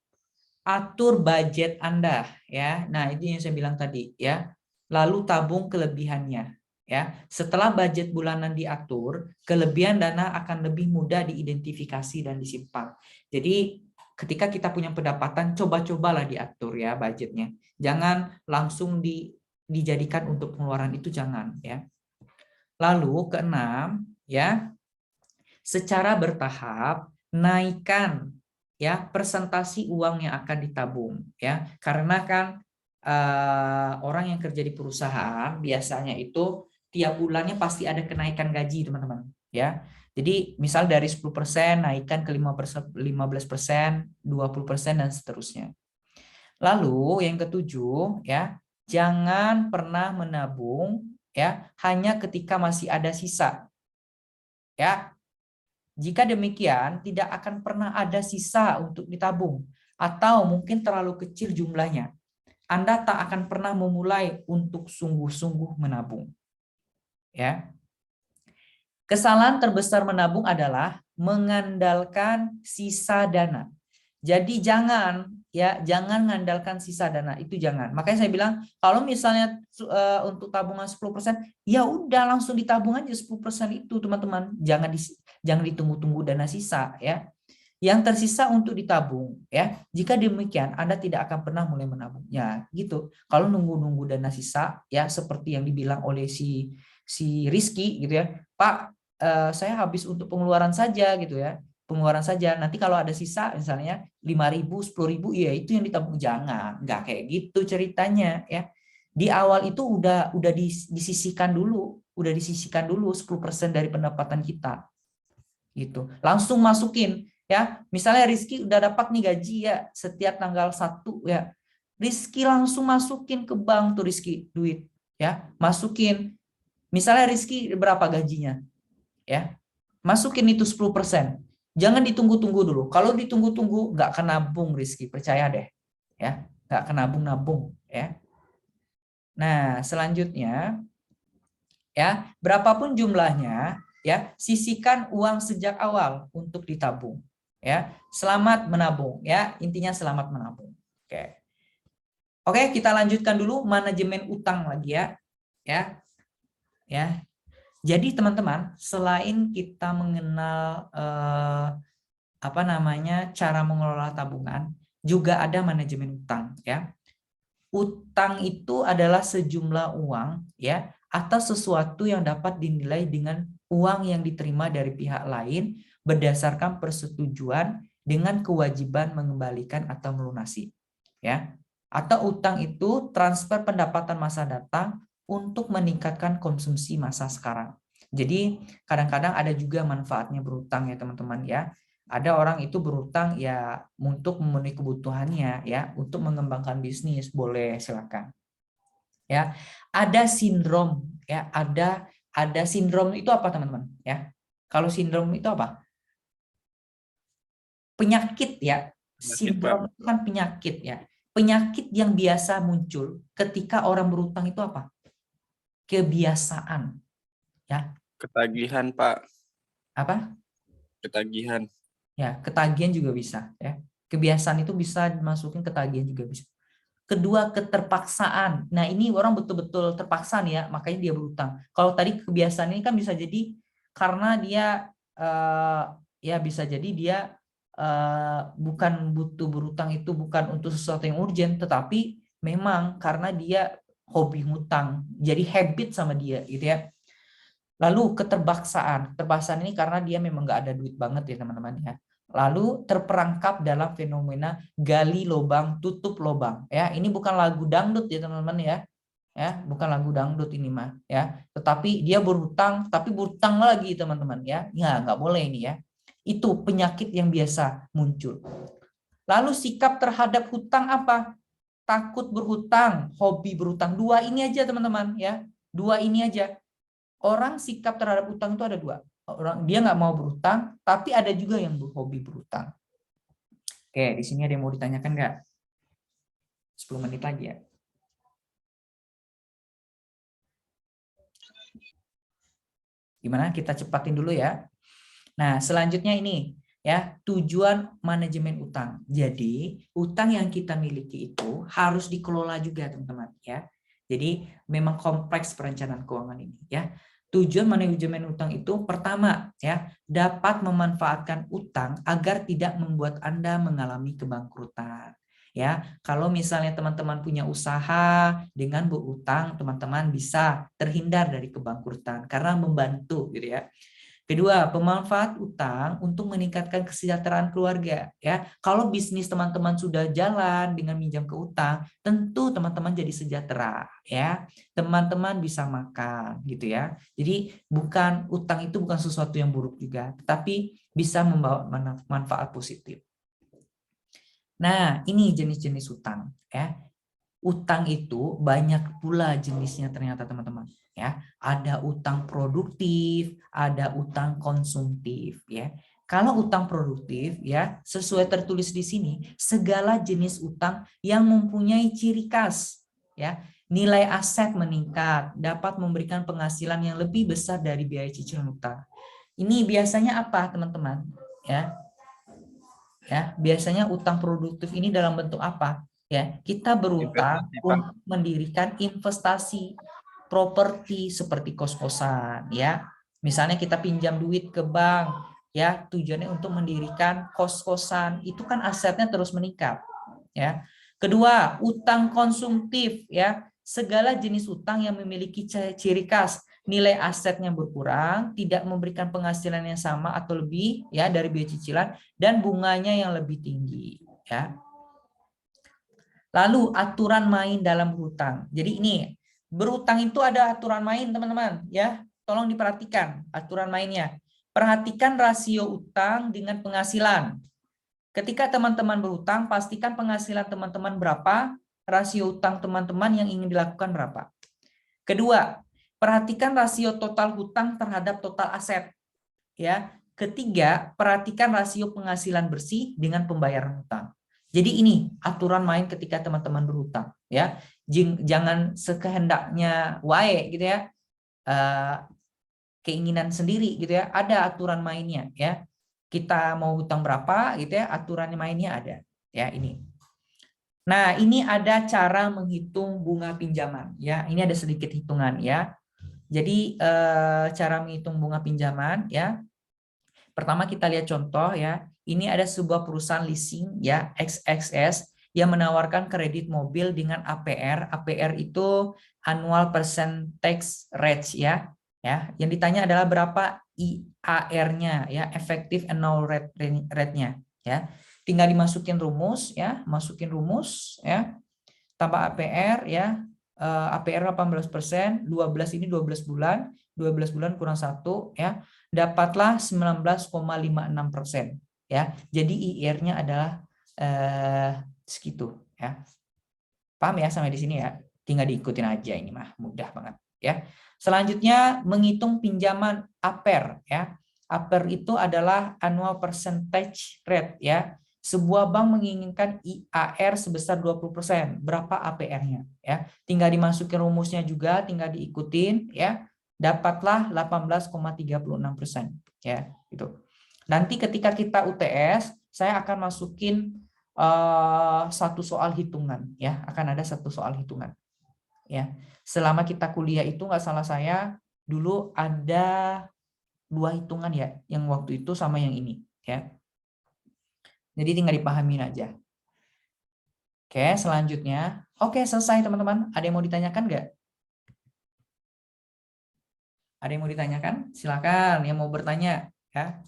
[SPEAKER 1] atur budget Anda ya. Nah, itu yang saya bilang tadi ya. Lalu tabung kelebihannya ya. Setelah budget bulanan diatur, kelebihan dana akan lebih mudah diidentifikasi dan disimpan. Jadi, ketika kita punya pendapatan, coba-cobalah diatur ya budgetnya. Jangan langsung dijadikan untuk pengeluaran itu jangan ya. Lalu keenam ya, secara bertahap naikkan ya persentasi uang yang akan ditabung ya, karena kan orang yang kerja di perusahaan biasanya itu tiap bulannya pasti ada kenaikan gaji teman-teman ya. Jadi misal dari 10% naikkan ke 15%, 20% dan seterusnya. Lalu yang ketujuh ya, jangan pernah menabung ya hanya ketika masih ada sisa. Ya, jika demikian, tidak akan pernah ada sisa untuk ditabung, atau mungkin terlalu kecil jumlahnya. Anda tak akan pernah memulai untuk sungguh-sungguh menabung. Ya. Kesalahan terbesar menabung adalah mengandalkan sisa dana. Jadi jangan mengandalkan sisa dana, itu jangan. Makanya saya bilang kalau misalnya untuk tabungan 10%, ya udah langsung ditabung aja 10% itu, teman-teman. Jangan ditunggu-tunggu dana sisa ya. Yang tersisa untuk ditabung ya. Jika demikian Anda tidak akan pernah mulai menabung. Ya, gitu. Kalau nunggu-nunggu dana sisa ya seperti yang dibilang oleh si Rizky gitu ya. Pak, saya habis untuk pengeluaran saja gitu ya. Pengeluaran saja. Nanti kalau ada sisa misalnya 5.000, 10.000, ya itu yang ditabung. Jangan, nggak kayak gitu ceritanya ya. Di awal itu udah disisihkan dulu, 10% dari pendapatan kita. Gitu. Langsung masukin ya. Misalnya Rizky udah dapat nih gaji ya setiap tanggal 1 ya. Rizky langsung masukin ke bank tuh Rizky duit ya. Masukin. Misalnya Rizky berapa gajinya? Ya. Masukin itu 10%. Jangan ditunggu-tunggu dulu. Kalau ditunggu-tunggu nggak akan nabung Rizky, percaya deh. Ya, nggak akan nabung-nabung ya. Nah, selanjutnya ya, berapapun jumlahnya ya, sisihkan uang sejak awal untuk ditabung ya. Selamat menabung ya, intinya selamat menabung. Oke. Oke, kita lanjutkan dulu manajemen utang lagi ya. Ya. Jadi teman-teman, selain kita mengenal cara mengelola tabungan, juga ada manajemen utang ya. Utang itu adalah sejumlah uang ya atau sesuatu yang dapat dinilai dengan uang yang diterima dari pihak lain berdasarkan persetujuan dengan kewajiban mengembalikan atau melunasi ya. Atau utang itu transfer pendapatan masa datang untuk meningkatkan konsumsi masa sekarang. Jadi kadang-kadang ada juga manfaatnya berutang ya teman-teman ya. Ada orang itu berutang ya untuk memenuhi kebutuhannya ya, untuk mengembangkan bisnis, boleh silakan. Ya. Ada sindrom ya, ada sindrom itu apa teman-teman ya? Kalau sindrom itu apa? Penyakit ya. Sindrom itu kan penyakit ya. Penyakit yang biasa muncul ketika orang berutang itu apa? Kebiasaan. Ya.
[SPEAKER 6] Ketagihan, Pak.
[SPEAKER 1] Apa?
[SPEAKER 6] Ketagihan.
[SPEAKER 1] Ya, ketagihan juga bisa ya. Kebiasaan itu bisa dimasukin ketagihan juga bisa. Kedua, keterpaksaan. Nah, ini orang betul-betul terpaksa nih ya, makanya dia berutang. Kalau tadi kebiasaan ini kan bisa jadi karena dia ya bisa jadi dia bukan butuh berutang itu bukan untuk sesuatu yang urgent, tetapi memang karena dia hobi ngutang, jadi habit sama dia gitu ya. Lalu keterpaksaan ini karena dia memang nggak ada duit banget ya teman-teman ya. Lalu terperangkap dalam fenomena gali lubang tutup lubang ya. Ini bukan lagu dangdut ya teman-teman ya, bukan lagu dangdut ini mah ya. Tetapi dia berhutang tapi berhutang lagi teman-teman ya. Ya nggak boleh ini ya. Itu penyakit yang biasa muncul. Lalu sikap terhadap hutang apa? Takut berhutang, hobi berhutang. Dua ini aja teman-teman ya. Dua ini aja. Orang sikap terhadap utang itu ada dua. Orang dia nggak mau berutang, tapi ada juga yang hobi berutang. Oke, di sini ada yang mau ditanyakan nggak? 10 menit lagi ya. Gimana? Kita cepatin dulu ya. Nah, selanjutnya ini ya, tujuan manajemen utang. Jadi, utang yang kita miliki itu harus dikelola juga, teman-teman ya. Jadi, memang kompleks perencanaan keuangan ini ya. Tujuan manajemen utang itu pertama ya, dapat memanfaatkan utang agar tidak membuat Anda mengalami kebangkrutan. Ya, kalau misalnya teman-teman punya usaha dengan berutang, teman-teman bisa terhindar dari kebangkrutan karena membantu gitu ya. Kedua, pemanfaat utang untuk meningkatkan kesejahteraan keluarga ya. Kalau bisnis teman-teman sudah jalan dengan minjam ke utang, tentu teman-teman jadi sejahtera ya. Teman-teman bisa makan gitu ya. Jadi bukan utang itu bukan sesuatu yang buruk juga, tetapi bisa membawa manfaat positif. Nah, ini jenis-jenis utang ya. Utang itu banyak pula jenisnya ternyata teman-teman ya. Ada utang produktif, ada utang konsumtif ya. Kalau utang produktif ya, sesuai tertulis di sini, segala jenis utang yang mempunyai ciri khas ya. Nilai aset meningkat, dapat memberikan penghasilan yang lebih besar dari biaya cicilan utang. Ini biasanya apa, teman-teman? Ya. Ya, biasanya utang produktif ini dalam bentuk apa? Ya, kita berutang untuk mendirikan investasi properti seperti kos-kosan ya. Misalnya kita pinjam duit ke bank ya, tujuannya untuk mendirikan kos-kosan, itu kan asetnya terus meningkat ya. Kedua, utang konsumtif ya. Segala jenis utang yang memiliki ciri khas nilai asetnya berkurang, tidak memberikan penghasilan yang sama atau lebih ya dari biaya cicilan dan bunganya yang lebih tinggi ya. Lalu aturan main dalam berhutang. Jadi ini berhutang itu ada aturan main teman-teman ya. Tolong diperhatikan aturan mainnya. Perhatikan rasio utang dengan penghasilan. Ketika teman-teman berhutang, pastikan penghasilan teman-teman berapa, rasio utang teman-teman yang ingin dilakukan berapa. Kedua, perhatikan rasio total hutang terhadap total aset. Ya. Ketiga, perhatikan rasio penghasilan bersih dengan pembayaran hutang. Jadi ini aturan main ketika teman-teman berhutang. Ya, jangan sekehendaknya wae gitu ya, keinginan sendiri gitu ya. Ada aturan mainnya ya. Kita mau hutang berapa gitu ya, aturan mainnya ada. Ya ini. Nah, ini ada cara menghitung bunga pinjaman ya. Ini ada sedikit hitungan ya. Jadi cara menghitung bunga pinjaman ya. Pertama kita lihat contoh ya. Ini ada sebuah perusahaan leasing ya, XXS yang menawarkan kredit mobil dengan APR. APR itu annual percentage rate ya. Ya, yang ditanya adalah berapa IAR-nya ya, effective annual rate-nya ya. Tinggal dimasukin rumus ya, masukin rumus ya. Tambah APR ya. APR 18%, 12 ini 12 bulan, 12 bulan kurang 1 ya. Dapatlah 19,56% ya. Jadi IR-nya adalah segitu ya. Paham ya sampai di sini ya? Tinggal diikutin aja, ini mah mudah banget ya. Selanjutnya menghitung pinjaman APR ya. APR itu adalah annual percentage rate ya. Sebuah bank menginginkan IAR sebesar 20%. Berapa APR-nya ya? Tinggal dimasukin rumusnya juga, tinggal diikutin ya. Dapatlah 18,36% ya, gitu. Nanti ketika kita UTS, saya akan masukin satu soal hitungan ya, akan ada satu soal hitungan ya. Selama kita kuliah itu nggak salah saya dulu ada dua hitungan ya, yang waktu itu sama yang ini ya. Jadi tinggal dipahamin aja. Oke, selanjutnya. Oke, selesai teman-teman. Ada yang mau ditanyakan nggak? Ada yang mau ditanyakan? Silakan yang mau bertanya ya.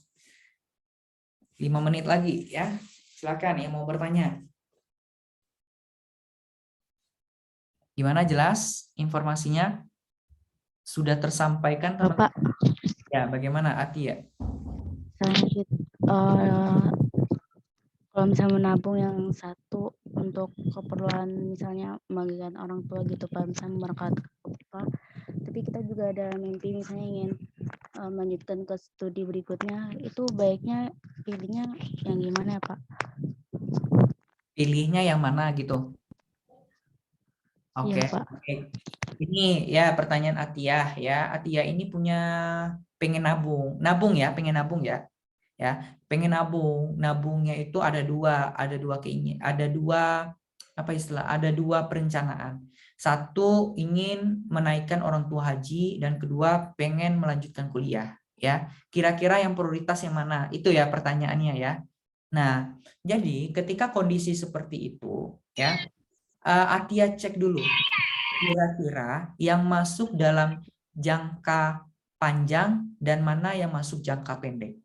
[SPEAKER 1] 5 menit lagi ya. Silakan yang mau bertanya. Gimana, jelas informasinya? Sudah tersampaikan teman-teman?
[SPEAKER 5] Bapak,
[SPEAKER 1] Ya, bagaimana Atia?
[SPEAKER 5] selanjut kalau misalnya menabung yang satu untuk keperluan misalnya membagikan orang tua gitu Pak, misalnya berangkat apa, tapi kita juga ada mimpi misalnya ingin melanjutkan ke studi berikutnya, itu baiknya pilihnya yang gimana ya Pak?
[SPEAKER 1] Pilihnya yang mana gitu? Oke,
[SPEAKER 5] Iya Pak.
[SPEAKER 1] oke. Ini ya pertanyaan Atia ya. Atia ini punya pengen nabung ya, pengen nabung ya. Ya, pengen nabung. Nabungnya itu ada dua keinginan, ada dua apa istilah? Ada dua perencanaan. Satu ingin menaikkan orang tua haji dan kedua pengen melanjutkan kuliah ya. Kira-kira yang prioritas yang mana? Itu ya pertanyaannya ya. Nah, jadi ketika kondisi seperti itu ya, Atia cek dulu kira-kira yang masuk dalam jangka panjang dan mana yang masuk jangka pendek.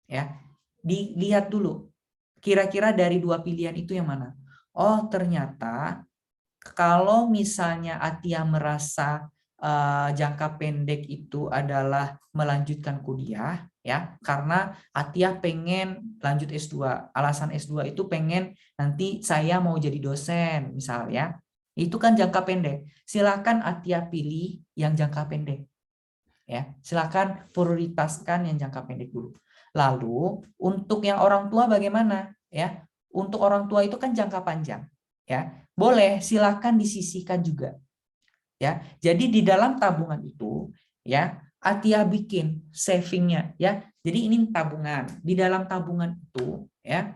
[SPEAKER 1] Ya, dilihat dulu. Kira-kira dari dua pilihan itu yang mana? Oh, ternyata kalau misalnya Atia merasa jangka pendek itu adalah melanjutkan kuliah, ya, karena Atia pengen lanjut S2. Alasan S2 itu pengen nanti saya mau jadi dosen, misalnya. Itu kan jangka pendek. Silakan Atia pilih yang jangka pendek. Ya, silakan prioritaskan yang jangka pendek dulu. Lalu untuk yang orang tua bagaimana? Ya, untuk orang tua itu kan jangka panjang. Ya, boleh silakan disisihkan juga. Ya, jadi di dalam tabungan itu, ya, Atia bikin savingnya. Ya, jadi ini tabungan. Di dalam tabungan itu, ya,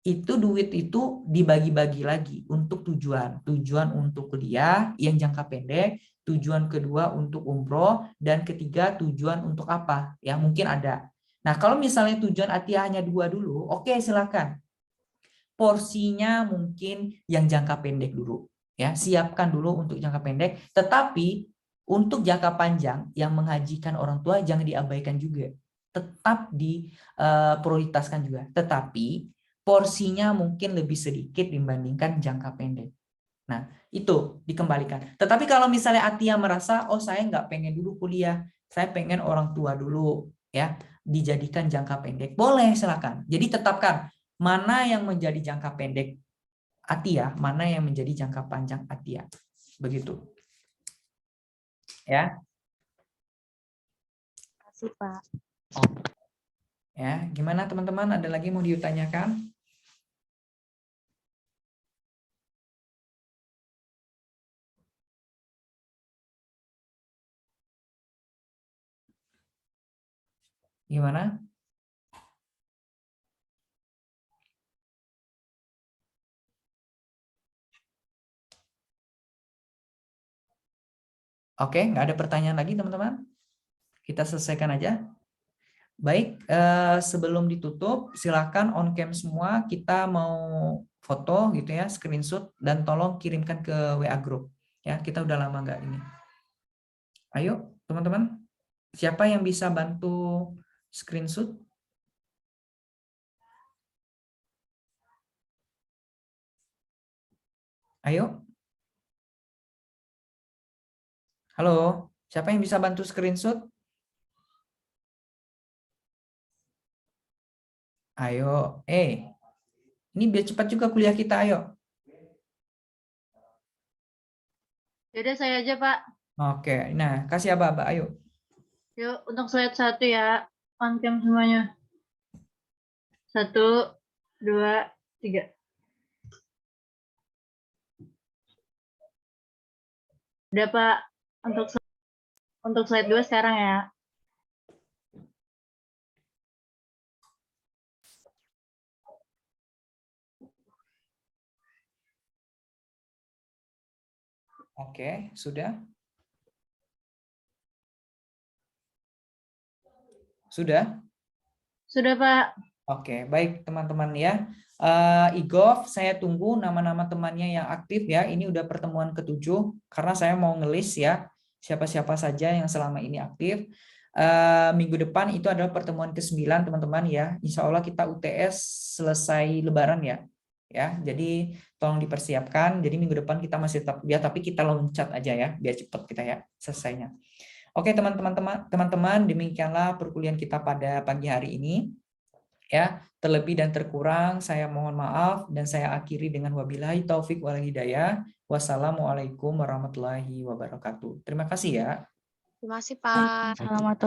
[SPEAKER 1] itu duit itu dibagi-bagi lagi untuk tujuan untuk kuliah yang jangka pendek, tujuan kedua untuk umroh, dan ketiga tujuan untuk apa ya mungkin ada. Nah, kalau misalnya tujuan Atia hanya dua dulu, oke, silakan porsinya mungkin yang jangka pendek dulu ya, siapkan dulu untuk jangka pendek, tetapi untuk jangka panjang yang menghajikan orang tua jangan diabaikan juga, tetap diprioritaskan juga, tetapi porsinya mungkin lebih sedikit dibandingkan jangka pendek. Nah, itu dikembalikan. Tetapi kalau misalnya Atia merasa, oh saya nggak pengen dulu kuliah, saya pengen orang tua dulu, ya, dijadikan jangka pendek, boleh silakan. Jadi tetapkan mana yang menjadi jangka pendek Atia, mana yang menjadi jangka panjang Atia. Begitu. Ya.
[SPEAKER 5] Terima kasih Pak.
[SPEAKER 1] Ya, gimana teman-teman? Ada lagi mau ditanyakan? Gimana? Oke, nggak ada pertanyaan lagi teman-teman? Kita selesaikan aja. Baik, sebelum ditutup, silakan on cam semua. Kita mau foto gitu ya, screenshot, dan tolong kirimkan ke WA group. Ya, kita udah lama nggak ini. Ayo, teman-teman. Siapa yang bisa bantu screenshot? Ayo. Halo, siapa yang bisa bantu screenshot? Ayo, ini biar cepat juga kuliah kita, ayo.
[SPEAKER 7] Yaudah saya aja Pak.
[SPEAKER 1] Oke, nah kasih aba-aba, ayo.
[SPEAKER 7] Yuk untuk slide 1 ya. On cam semuanya. 1, 2, 3. Udah Pak. Untuk slide 2 sekarang ya.
[SPEAKER 1] Oke, sudah. Sudah?
[SPEAKER 7] Sudah, Pak.
[SPEAKER 1] Oke, baik teman-teman ya. Igov, saya tunggu nama-nama temannya yang aktif ya. Ini udah pertemuan ke-7 karena saya mau ngelis ya siapa-siapa saja yang selama ini aktif. Minggu depan itu adalah pertemuan ke-9 teman-teman ya. Insya Allah kita UTS selesai Lebaran ya. Ya, jadi tolong dipersiapkan. Jadi minggu depan kita masih tetap kuliah, tapi kita loncat aja ya, biar cepat kita ya selesainya. Oke teman-teman, demikianlah perkuliahan kita pada pagi hari ini. Ya, terlebih dan terkurang saya mohon maaf dan saya akhiri dengan wabillahi taufik wal hidayah. Wassalamualaikum warahmatullahi wabarakatuh. Terima kasih ya.
[SPEAKER 2] Terima kasih, Pak.
[SPEAKER 5] Selamat